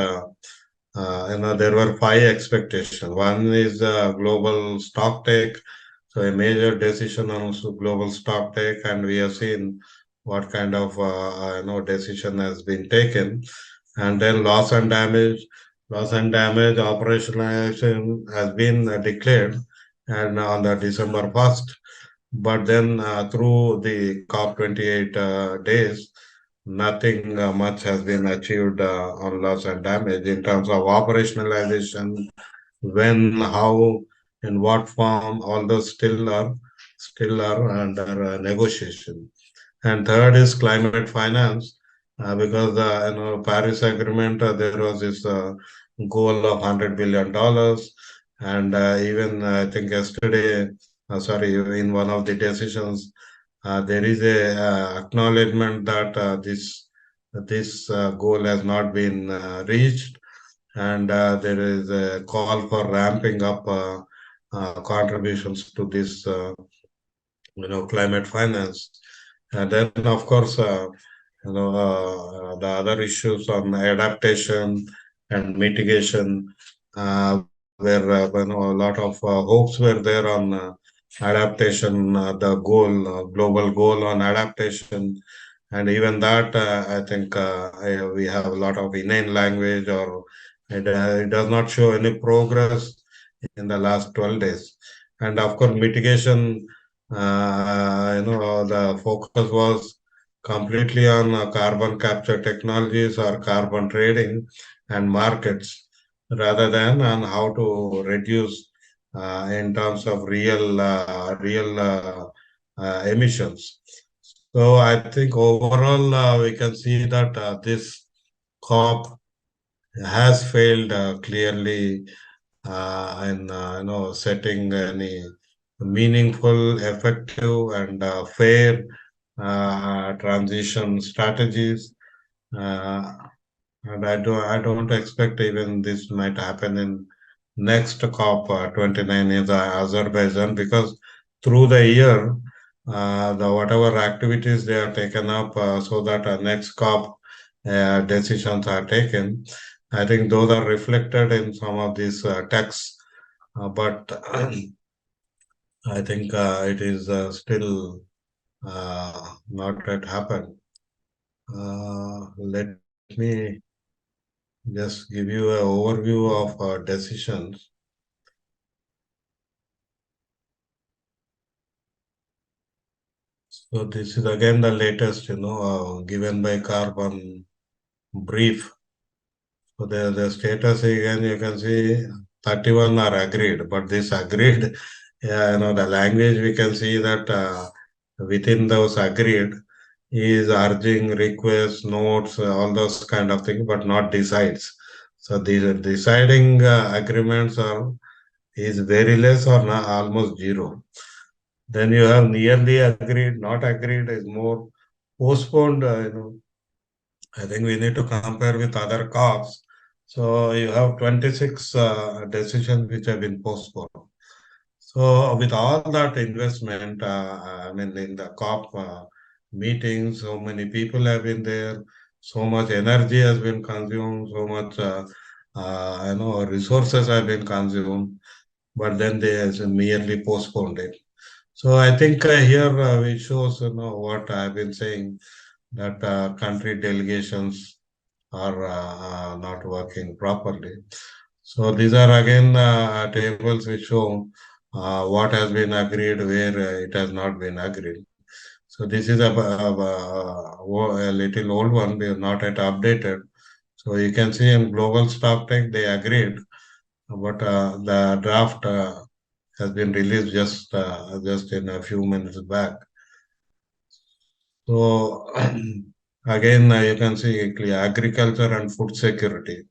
there were five expectations. One is global stock take, so a major decision on global stock take, and we have seen what kind of decision has been taken, and then loss and damage. Loss and damage operationalization has been declared, and on the December 1st, But then through the COP28 days, nothing much has been achieved on loss and damage in terms of operationalization, when, how, in what form, all those still are under negotiation. And third is climate finance, because the Paris Agreement, there was this goal of $100 billion, and even I think yesterday, sorry, in one of the decisions, there is a acknowledgement that this goal has not been reached, and there is a call for ramping up contributions to this, climate finance. And then, of course, the other issues on adaptation and mitigation, where a lot of hopes were there on adaptation, the global goal on adaptation, and even that, I think we have a lot of inane language, or it does not show any progress in the last 12 days. And of course, mitigation, the focus was completely on carbon capture technologies or carbon trading and markets, rather than on how to reduce in terms of real emissions. So I think overall we can see that this COP has failed clearly in setting any meaningful, effective, and fair transition strategies. Uh, and I don't expect even this might happen in next COP 29 in Azerbaijan, because through the year, the whatever activities they are taken up, so that next COP decisions are taken. I think those are reflected in some of these texts, but I think it is still not yet happened. Let me just give you an overview of decisions. So this is again the latest, given by Carbon brief. So the status again, you can see 31 are agreed, but this agreed, yeah, the language, we can see that within those agreed is urging, requests, notes, all those kind of things, but not decides. So these deciding agreements are is very less or almost zero. Then you have nearly agreed, not agreed is more postponed. I think we need to compare with other COPs. So you have 26 decisions which have been postponed. So with all that investment, I mean, in the COP meetings, so many people have been there, so much energy has been consumed, so much, resources have been consumed, but then they has merely postponed it. So I think here it shows, what I've been saying, that country delegations are not working properly. So these are again tables which show what has been agreed, where it has not been agreed. So this is a little old one, we have not yet updated. So you can see in global stock tech they agreed, but the draft has been released just in a few minutes back. So again, you can see clear agriculture and food security.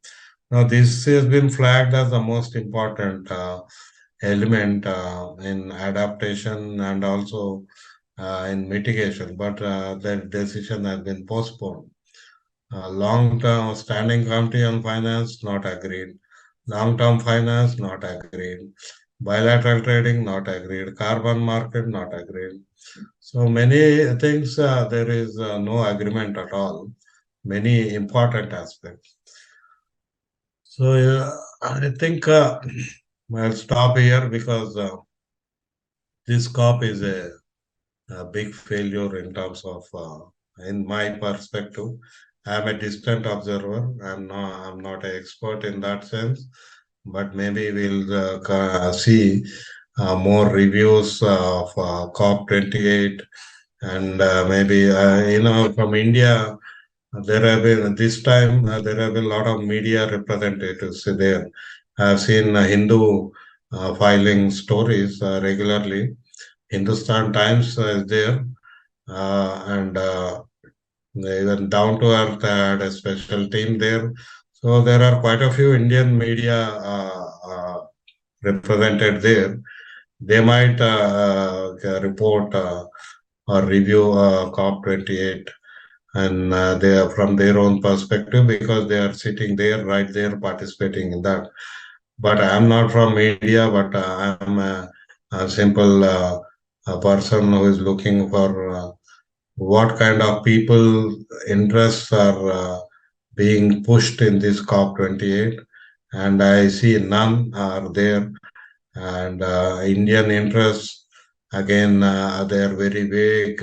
Now, this has been flagged as the most important element in adaptation and also in mitigation, but that decision has been postponed. Long-term standing committee on finance, not agreed. Long-term finance, not agreed. Bilateral trading, not agreed. Carbon market, not agreed. So many things, there is no agreement at all. Many important aspects. So I think I'll stop here, because this COP is a big failure in terms of, in my perspective. I'm a distant observer. I'm not an expert in that sense, but maybe we'll see more reviews of COP28, and maybe from India. There have been this time. There have been a lot of media representatives there. I've seen Hindu filing stories regularly. Hindustan Times is there, and even Down to Earth had a special team there. So there are quite a few Indian media represented there. They might report or review COP28, and they are from their own perspective because they are sitting there, right there, participating in that. But I am not from media, but I am a simple a person who is looking for what kind of people interests are being pushed in this COP28, and I see none are there. And Indian interests, again, they are very vague.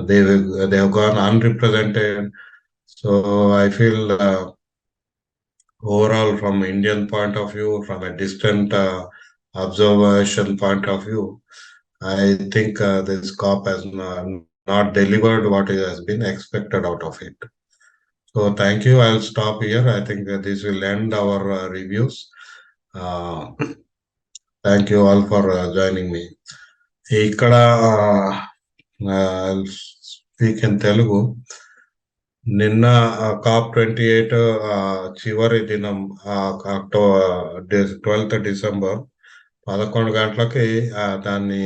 They have gone unrepresented. So I feel overall, from Indian point of view, from a distant observation point of view, I think this COP has not delivered what has been expected out of it. So thank you. I'll stop here. I think that this will end our reviews. Uh, Thank you all for joining me. ఇక్కడ speak in Telugu. నిన్న COP28 చివరి దినం October 12th December 11 గంటలకి దాన్ని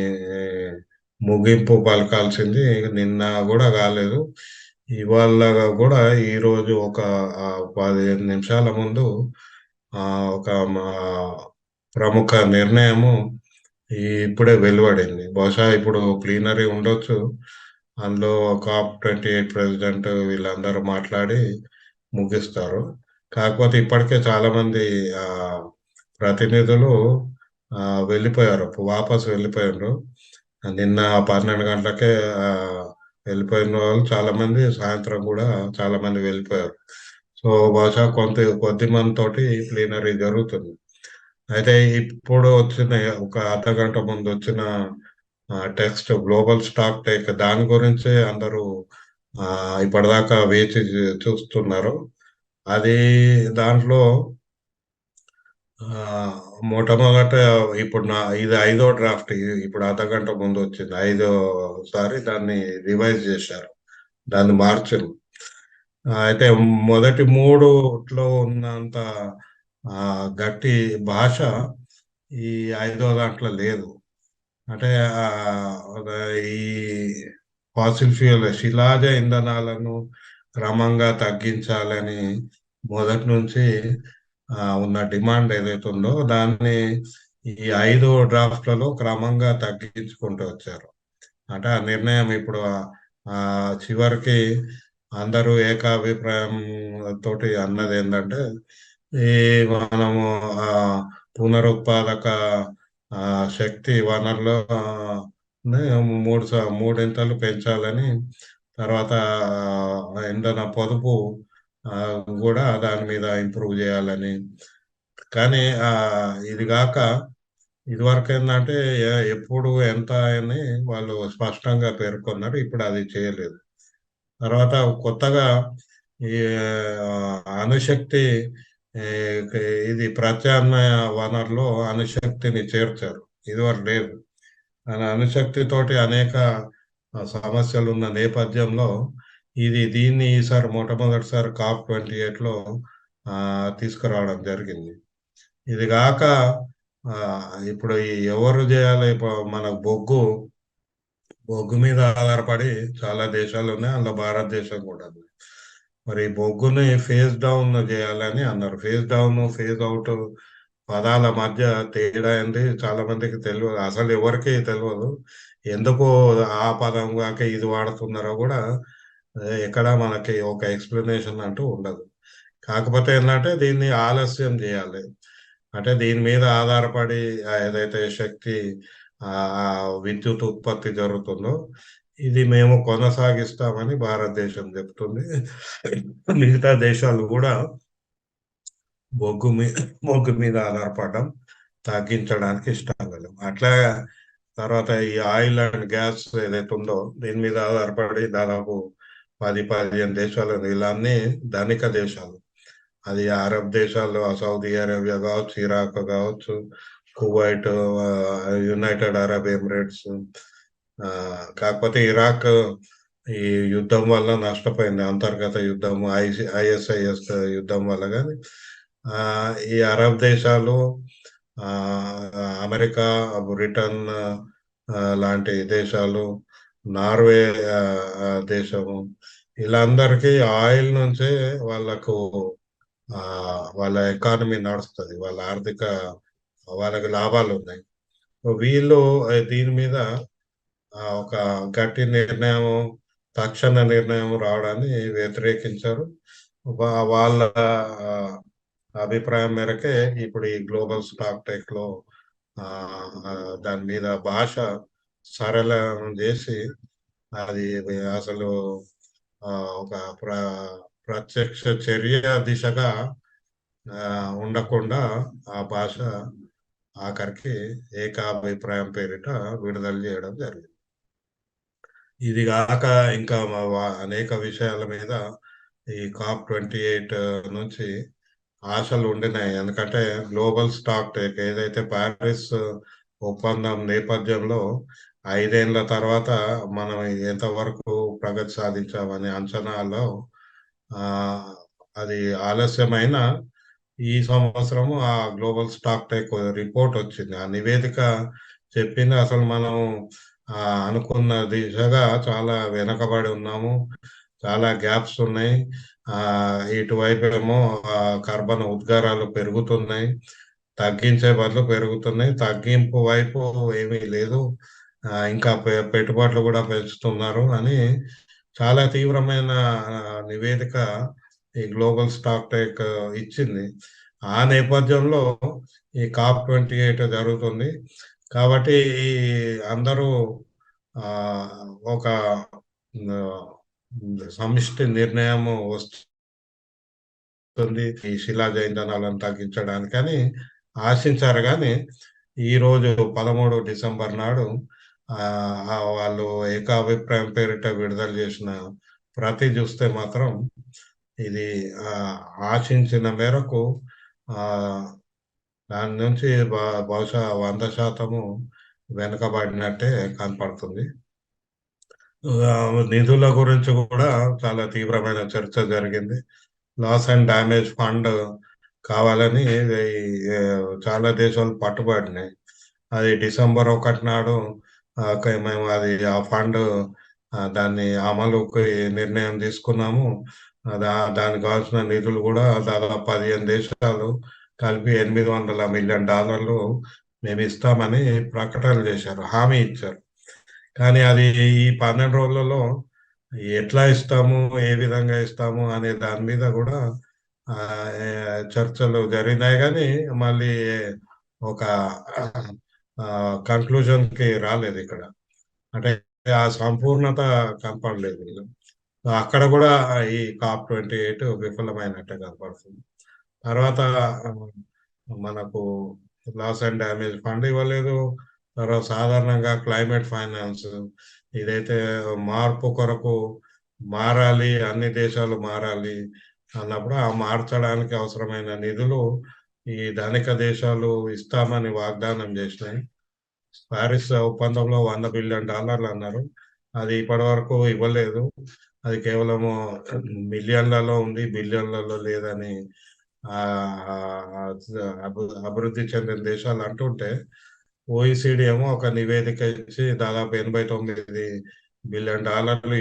ముగింపు పలకాల్సింది. నిన్న కూడా కాలేదు. ఇవాళ కూడా ఈరోజు ఒక 15 నిమిషాల ముందు ఒక ప్రముఖ నిర్ణయము ఇప్పుడే వెలువడింది. బహుశా ఇప్పుడు ప్లీనరీ ఉండొచ్చు. అందులో COP28 ప్రెసిడెంట్ వీళ్ళందరూ మాట్లాడి ముగిస్తారు. కాకపోతే ఇప్పటికే చాలా మంది ప్రతినిధులు వెళ్ళిపోయారు, వాపసు వెళ్ళిపోయారు. నిన్న 12 గంటలకే వెళ్ళిపోయిన వాళ్ళు చాలా మంది, సాయంత్రం కూడా చాలా మంది వెళ్ళిపోయారు. సో బహుశా కొద్ది మంది తోటి ప్లీనరీ జరుగుతుంది. అయితే ఇప్పుడు వచ్చిన ఒక అర్ధ గంట ముందు వచ్చిన టెక్స్ట్ గ్లోబల్ స్టాక్ టేక్, దాని గురించి అందరూ ఇప్పటిదాకా వేచి చూస్తున్నారు. అది దాంట్లో మొట్టమొదట ఇప్పుడు ఇది 5వ డ్రాఫ్ట్. ఇప్పుడు అర్ధ గంట ముందు వచ్చింది 5వసారి దాన్ని రివైజ్ చేశారు, దాన్ని మార్చారు. అయితే మొదటి 3లో ఉన్నంత గట్టి భాష ఈ 5వ దాంట్లో లేదు. అంటే ఈ ఫాసిల్ ఫ్యూయల్ శిలాజ ఇంధనాలను క్రమంగా తగ్గించాలని మొదటి నుంచి ఉన్న డిమాండ్ ఏదైతే ఉందో దాన్ని ఈ 5 డ్రాఫ్ట్లలో క్రమంగా తగ్గించుకుంటూ వచ్చారు. అంటే ఆ నిర్ణయం ఇప్పుడు చివరికి అందరూ ఏకాభిప్రాయం తోటి అన్నది ఏంటంటే, ఈ మనము పునరుత్పాదక శక్తి వనరులు మూడింతలు పెంచాలని, తర్వాత ఇంధన పొదుపు కూడా దాని మీద ఇంప్రూవ్ చేయాలని. కానీ ఇది కాక ఇదివరకు ఏంటంటే ఎప్పుడు ఎంత అని వాళ్ళు స్పష్టంగా పేర్కొన్నారు. ఇప్పుడు అది చేయలేదు. తర్వాత కొత్తగా ఈ అణుశక్తి, ఇది ప్రత్యామ్నాయ వనరులో అణుశక్తిని చేర్చారు. ఇదివరకు లేదు. అణుశక్తితోటి అనేక సమస్యలు ఉన్న నేపథ్యంలో దీన్ని ఈసారి మొట్టమొదటిసారి COP28లో తీసుకురావడం జరిగింది. ఇది కాక ఇప్పుడు ఎవరు చేయాలి? మన బొగ్గు మీద ఆధారపడి చాలా దేశాలు ఉన్నాయి, అందులో భారతదేశం కూడా ఉంది. మరి బొగ్గుని ఫేజ్ డౌన్ చేయాలని అన్నారు. ఫేజ్ డౌన్, ఫేజ్ అవుట్ పదాల మధ్య తేడా ఏంది చాలా మందికి తెలియదు, అసలు ఎవరికి తెలియదు. ఎందుకు ఆ పదం కాక ఇది వాడుతున్నారో కూడా ఎక్కడ మనకి ఒక ఎక్స్ప్లెనేషన్ అంటూ ఉండదు. కాకపోతే ఏంటంటే దీన్ని ఆలస్యం చేయాలి. అంటే దీని మీద ఆధారపడి ఏదైతే శక్తి విద్యుత్ ఉత్పత్తి జరుగుతుందో ఇది మేము కొనసాగిస్తామని భారతదేశం చెప్తుంది. మిగతా దేశాలు కూడా బొగ్గు మీద ఆధారపడడం తగ్గించడానికి ఇష్టంగా లేవు. అట్లా తర్వాత ఈ ఆయిల్ అండ్ గ్యాస్ ఏదైతే ఉందో దీని మీద ఆధారపడి దాదాపు 10-15 దేశాలు ఇలా అన్ని ధనిక దేశాలు. అది అరబ్ దేశాలు, సౌదీ అరేబియా కావచ్చు, ఇరాక్ కావచ్చు, కువైట్, యునైటెడ్ అరబ్ ఎమిరేట్స్. కాకపోతే ఇరాక్ ఈ యుద్ధం వల్ల నష్టపోయింది, అంతర్గత యుద్ధం, ISIS యుద్ధం వల్ల. కానీ ఈ అరబ్ దేశాలు, ఆ, అమెరికా, బ్రిటన్ లాంటి దేశాలు, నార్వే దేశము, ఇలా అందరికీ ఆయిల్ నుంచే వాళ్ళకు ఆ వాళ్ళ ఎకానమీ నడుస్తుంది, వాళ్ళ ఆర్థిక వాళ్ళకి లాభాలు ఉన్నాయి. వీళ్ళు దీని మీద ఒక గట్టి నిర్ణయం, తక్షణ నిర్ణయం రావడాన్ని వ్యతిరేకించారు. వాళ్ళ ఆ, అభిప్రాయం మేరకే ఇప్పుడు ఈ గ్లోబల్ స్టాక్ టెక్ లో ఆ, ఆ, దాని మీద భాష సరళం చేసి అది అసలు ఆ, ఒక ప్రత్యక్ష చర్య దిశగా ఉండకుండా ఆ భాష ఆఖరికి ఏకాభిప్రాయం పేరిట విడుదల చేయడం జరిగింది. ఇది కాక ఇంకా అనేక విషయాల మీద ఈ COP28 నుంచి ఆశలు ఉండినాయి. ఎందుకంటే గ్లోబల్ స్టాక్ టేక్ ఏదైతే ప్యారిస్ ఒప్పందం నేపథ్యంలో 5 ఏళ్ల తర్వాత మనం ఎంతవరకు ప్రగతి సాధించామనే అంచనాలో ఆ, అది ఆలస్యమైన ఈ సంవత్సరము ఆ గ్లోబల్ స్టాక్ టేక్ రిపోర్ట్ వచ్చింది. ఆ నివేదిక చెప్పింది అసలు మనం అనుకున్న దిశగా చాలా వెనకబడి ఉన్నాము, చాలా గ్యాప్స్ ఉన్నాయి. ఆ ఇటువైపు ఏమో కర్బన ఉద్గారాలు పెరుగుతున్నాయి, తగ్గించే బదులు పెరుగుతున్నాయి, తగ్గింపు వైపు ఏమీ లేదు. ఇంకా పెట్టుబడులు కూడా పెంచుతున్నారు అని చాలా తీవ్రమైన నివేదిక ఈ గ్లోబల్ స్టాక్ టేక్ ఇచ్చింది. ఆ నేపథ్యంలో ఈ COP28 జరుగుతుంది. కాబట్టి ఈ అందరూ ఆ, ఒక ఆ, సమిష్టి నిర్ణయం వస్తుంది ఈ శిలాజ ఇంధనాలను తగ్గించడానికి అని ఆశించారు. కానీ ఈ రోజు 13 డిసెంబర్ నాడు వాళ్ళు ఏకాభిప్రాయం పేరిట విడుదల చేసిన ప్రతి చూస్తే మాత్రం ఇది ఆశించిన మేరకు ఆ దాని నుంచి బహుశా 100% వెనుకబడినట్టే కనపడుతుంది. నిధుల గురించి కూడా చాలా తీవ్రమైన చర్చ జరిగింది. లాస్ అండ్ డ్యామేజ్ ఫండ్ కావాలని చాలా దేశాలు పట్టుబడినాయి. అది డిసెంబర్ 1 నాడు మేము అది ఆ ఫండ్ దాన్ని అమలుకి నిర్ణయం తీసుకున్నాము. దానికి కావాల్సిన నిధులు కూడా దాదాపు 15 దేశాలు కలిపి $800 మిలియన్ మేము ఇస్తామని ప్రకటనలు చేశారు, హామీ ఇచ్చారు. కానీ అది ఈ 12 రోజులలో ఎట్లా ఇస్తాము, ఏ విధంగా ఇస్తాము అనే దాని మీద కూడా చర్చలు జరిగినాయి. కానీ మళ్ళీ ఒక కన్క్లూజన్ కి రాలేదు ఇక్కడ. అంటే ఆ సంపూర్ణత కనపడలేదు. అక్కడ కూడా ఈ COP28 విఫలమైనట్టే కనపడుతుంది. తర్వాత మనకు లాస్ అండ్ డ్యామేజ్ ఫండ్ ఇవ్వలేదు. తర్వాత సాధారణంగా క్లైమేట్ ఫైనాన్స్, ఇదైతే మార్పు కొరకు మారాలి, అన్ని దేశాలు మారాలి అన్నప్పుడు ఆ మార్చడానికి అవసరమైన నిధులు ఈ ధనిక దేశాలు ఇస్తామని వాగ్దానం చేసినాయి. ప్యారిస్ ఒప్పందంలో $100 బిలియన్ అన్నారు, అది ఇప్పటి వరకు ఇవ్వలేదు. అది కేవలము మిలియన్లలో ఉంది, బిలియన్లలో లేదని అభివృద్ధి చెందిన దేశాలు అంటుంటే OECD ఏమో ఒక నివేదిక ఇచ్చి దాదాపు $89 బిలియన్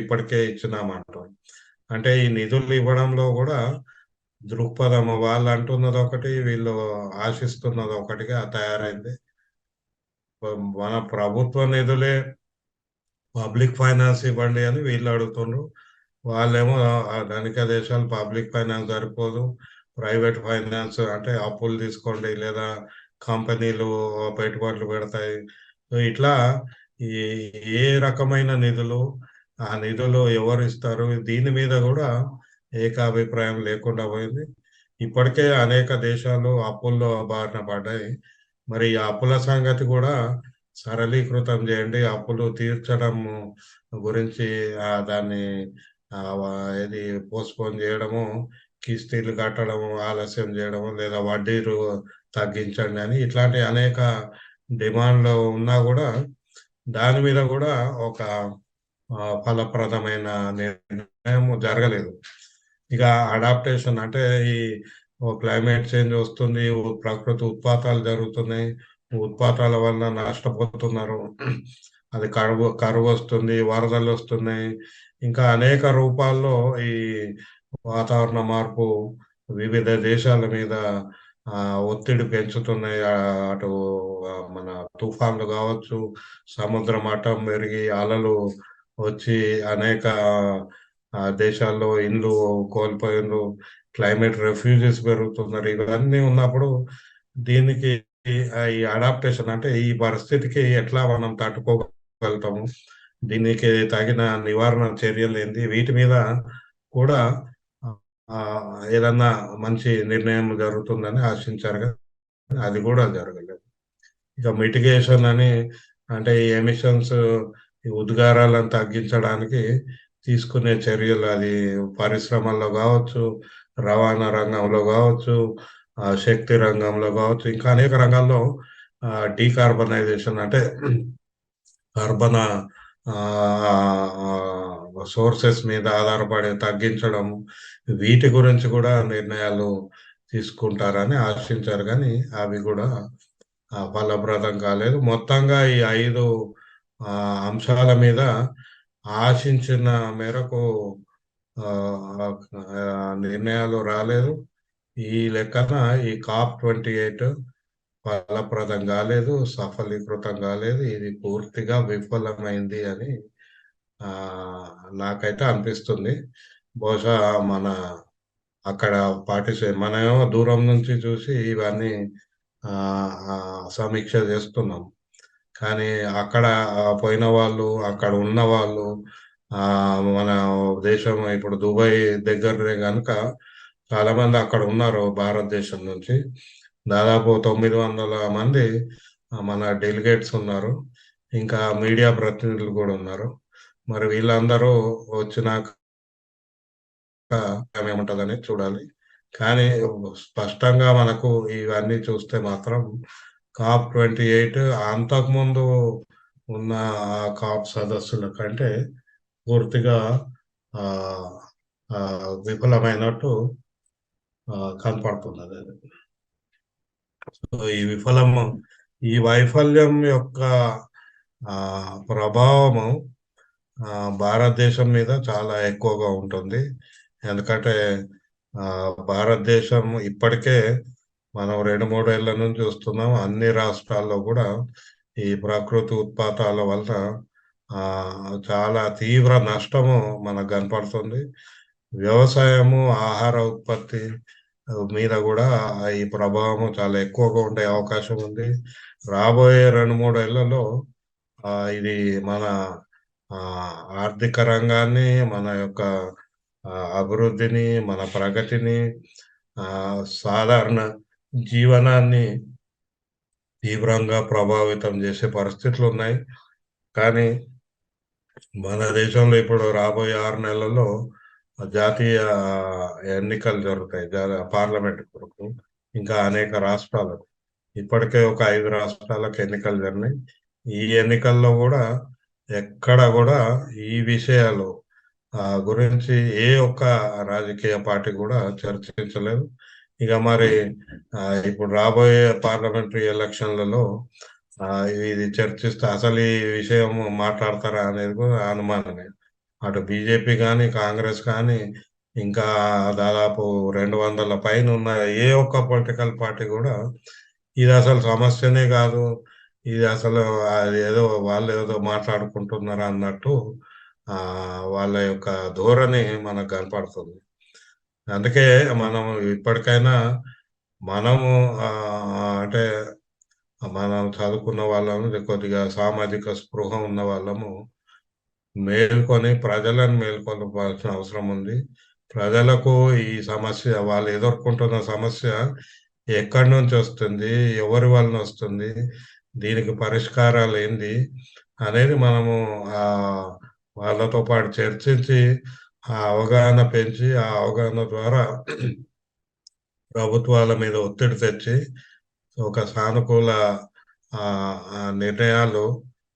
ఇప్పటికే ఇచ్చినామంటాం. అంటే ఈ నిధులు ఇవ్వడంలో కూడా దృక్పథం వాళ్ళు అంటున్నది ఒకటి, వీళ్ళు ఆశిస్తున్నది ఒకటిగా తయారైంది. మన ప్రభుత్వ నిధులే పబ్లిక్ ఫైనాన్స్ ఇవ్వండి అని వీళ్ళు అడుగుతున్నారు. వాళ్ళేమో ధనిక దేశాలు పబ్లిక్ ఫైనాన్స్ సరిపోదు, ప్రైవేట్ ఫైనాన్స్ అంటే అప్పులు తీసుకోండి లేదా కంపెనీలు పెట్టుబడులు పెడతాయి. సో ఇట్లా ఈ ఏ రకమైన నిధులు, ఆ నిధులు ఎవరు ఇస్తారు, దీని మీద కూడా ఏకాభిప్రాయం లేకుండా పోయింది. ఇప్పటికే అనేక దేశాలు అప్పుల్లో బారిన పడ్డాయి. మరి ఈ అప్పుల సంగతి కూడా సరళీకృతం చేయండి. అప్పులు తీర్చడం గురించి దాన్ని ఏది పోస్ట్పోన్ చేయడము, కిస్తీలు కట్టడము ఆలస్యం చేయడము, లేదా వడ్డీలు తగ్గించండి అని ఇట్లాంటి అనేక డిమాండ్లు ఉన్నా కూడా దాని మీద కూడా ఒక ఫలప్రదమైన నిర్ణయం జరగలేదు. ఇక అడాప్టేషన్ అంటే ఈ క్లైమేట్ చేంజ్ వస్తుంది, ప్రకృతి ఉత్పాతాలు జరుగుతున్నాయి, ఉత్పాతాల వల్ల నష్టపోతున్నారు, అది కరువు వస్తుంది, వరదలు వస్తున్నాయి, ఇంకా అనేక రూపాల్లో ఈ వాతావరణ మార్పు వివిధ దేశాల మీద ఒత్తిడి పెంచుతున్నాయి. అటు మన తుఫాన్లు కావచ్చు, సముద్ర మట్టం పెరిగి అలలు వచ్చి అనేక దేశాల్లో ఇండ్లు కోల్పోయిండ్రు, క్లైమేట్ రెఫ్యూజెస్ పెరుగుతున్నారు. ఇవన్నీ ఉన్నప్పుడు దీనికి ఈ అడాప్టేషన్ అంటే ఈ పరిస్థితికి ఎట్లా మనం తట్టుకోగలుగుతాము, దీనికి తగిన నివారణ చర్యలు ఏంటి, వీటి మీద కూడా ఏదన్నా మంచి నిర్ణయం జరుగుతుందని ఆశించారు కదా, అది కూడా జరగలేదు. ఇక మిటిగేషన్ అని అంటే ఈ ఎమిషన్స్, ఈ ఉద్గారాలను తగ్గించడానికి తీసుకునే చర్యలు, అది పరిశ్రమల్లో కావచ్చు, రవాణా రంగంలో కావచ్చు, శక్తి రంగంలో కావచ్చు, ఇంకా అనేక రంగాల్లో డీకార్బనైజేషన్ అంటే కర్బన సోర్సెస్ మీద ఆధారపడి తగ్గించడం, వీటి గురించి కూడా నిర్ణయాలు తీసుకుంటారని ఆశించారు, కానీ అవి కూడా ఫలప్రదం కాలేదు. మొత్తంగా ఈ 5 అంశాల మీద ఆశించిన మేరకు నిర్ణయాలు రాలేదు. ఈ లెక్కన ఈ COP28 ఫలప్రదం కాలేదు, సఫలీకృతం కాలేదు, ఇది పూర్తిగా విఫలమైంది అని నాకైతే అనిపిస్తుంది. బహుశా మన అక్కడ మనమేమో దూరం నుంచి చూసి ఇవన్నీ సమీక్ష చేస్తున్నాం, కానీ అక్కడ పోయిన వాళ్ళు, అక్కడ ఉన్న వాళ్ళు, మన దేశం ఇప్పుడు దుబాయ్ దగ్గరనే కనుక చాలా మంది అక్కడ ఉన్నారు. భారతదేశం నుంచి దాదాపు 900 మంది మన డెలిగేట్స్ ఉన్నారు, ఇంకా మీడియా ప్రతినిధులు కూడా ఉన్నారు. మరి వీళ్ళందరూ వచ్చినాక ఏముంటుందని చూడాలి. కానీ స్పష్టంగా మనకు ఇవన్నీ చూస్తే మాత్రం COP28 అంతకుముందు ఉన్న కాప్ సదస్సుల కంటే పూర్తిగా విఫలమైనట్టు కనపడుతున్నది. సో ఈ వైఫల్యం యొక్క ప్రభావము భారతదేశం మీద చాలా ఎక్కువగా ఉంటుంది. ఎందుకంటే భారతదేశం ఇప్పటికే మనం 2-3 ఏళ్ల నుంచి చూస్తున్నాం, అన్ని రాష్ట్రాల్లో కూడా ఈ ప్రకృతి ఉత్పాతాల వల్ల చాలా తీవ్ర నష్టము మనకు కనపడుతుంది. వ్యవసాయము, ఆహార ఉత్పత్తి మీద కూడా ఈ ప్రభావం చాలా ఎక్కువగా ఉండే అవకాశం ఉంది. రాబోయే 2-3 ఏళ్లలో ఇది మన ఆర్థిక రంగాన్ని, మన యొక్క అభివృద్ధిని, మన ప్రగతిని, సాధారణ జీవనాన్ని తీవ్రంగా ప్రభావితం చేసే పరిస్థితులు ఉన్నాయి. కానీ మన దేశంలో ఇప్పుడు రాబోయే 6 నెలల్లో జాతీయ ఎన్నికలు జరుగుతాయి, పార్లమెంట్ కొరకు, ఇంకా అనేక రాష్ట్రాలకు. ఇప్పటికే ఒక 5 రాష్ట్రాలకు ఎన్నికలు జరిగినాయి. ఈ ఎన్నికల్లో కూడా ఎక్కడ కూడా ఈ విషయాలు గురించి ఏ ఒక్క రాజకీయ పార్టీ కూడా చర్చించలేదు. ఇక మరి ఇప్పుడు రాబోయే పార్లమెంటరీ ఎలక్షన్లలో ఇది చర్చిస్తే అసలు ఈ విషయం మాట్లాడతారా అనేది కూడా అనుమానమే. అటు బీజేపీ కానీ, కాంగ్రెస్ కానీ, ఇంకా దాదాపు 200 పైన ఉన్న ఏ ఒక్క పొలిటికల్ పార్టీ కూడా ఇది అసలు సమస్యనే కాదు, ఇది అసలు ఏదో వాళ్ళు ఏదో మాట్లాడుకుంటున్నారా అన్నట్టు వాళ్ళ యొక్క ధోరణి మనకు కనపడుతుంది. అందుకే మనం ఇప్పటికైనా మనము అంటే మనం చదువుకున్న వాళ్ళము, కొద్దిగా సామాజిక స్పృహ ఉన్న వాళ్ళము మేల్కొని ప్రజలను మేల్కొల్పాల్సిన అవసరం ఉంది. ప్రజలకు ఈ సమస్య, వాళ్ళు ఎదుర్కొంటున్న సమస్య ఎక్కడి నుంచి వస్తుంది, ఎవరి వలన వస్తుంది, దీనికి పరిష్కారాలు ఏంది అనేది మనము ఆ వాళ్ళతో పాటు చర్చించి ఆ అవగాహన పెంచి ఆ అవగాహన ద్వారా ప్రభుత్వాల మీద ఒత్తిడి తెచ్చి ఒక సానుకూల ఆ, నిర్ణయాలు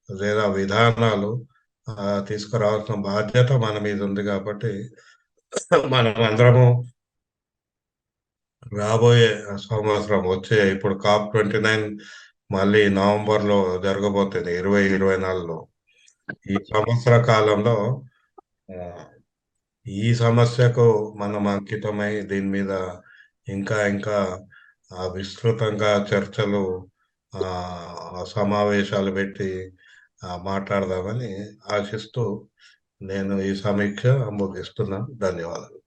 లేదా విధానాలు తీసుకురావాల్సిన బాధ్యత మన మీద ఉంది కాబట్టి మనం అందరము రాబోయే సంవత్సరం వచ్చే ఇప్పుడు COP29 మళ్ళీ నవంబర్లో జరగబోతుంది 2024లో. ఈ సంవత్సర కాలంలో ఆ, ఈ సమస్యకు మనం అంకితమై దీని మీద ఇంకా ఇంకా విస్తృతంగా చర్చలు సమావేశాలు పెట్టి మాట్లాడదామని ఆశిస్తూ నేను ఈ సమీక్ష ముగిస్తున్నాను. ధన్యవాదాలు.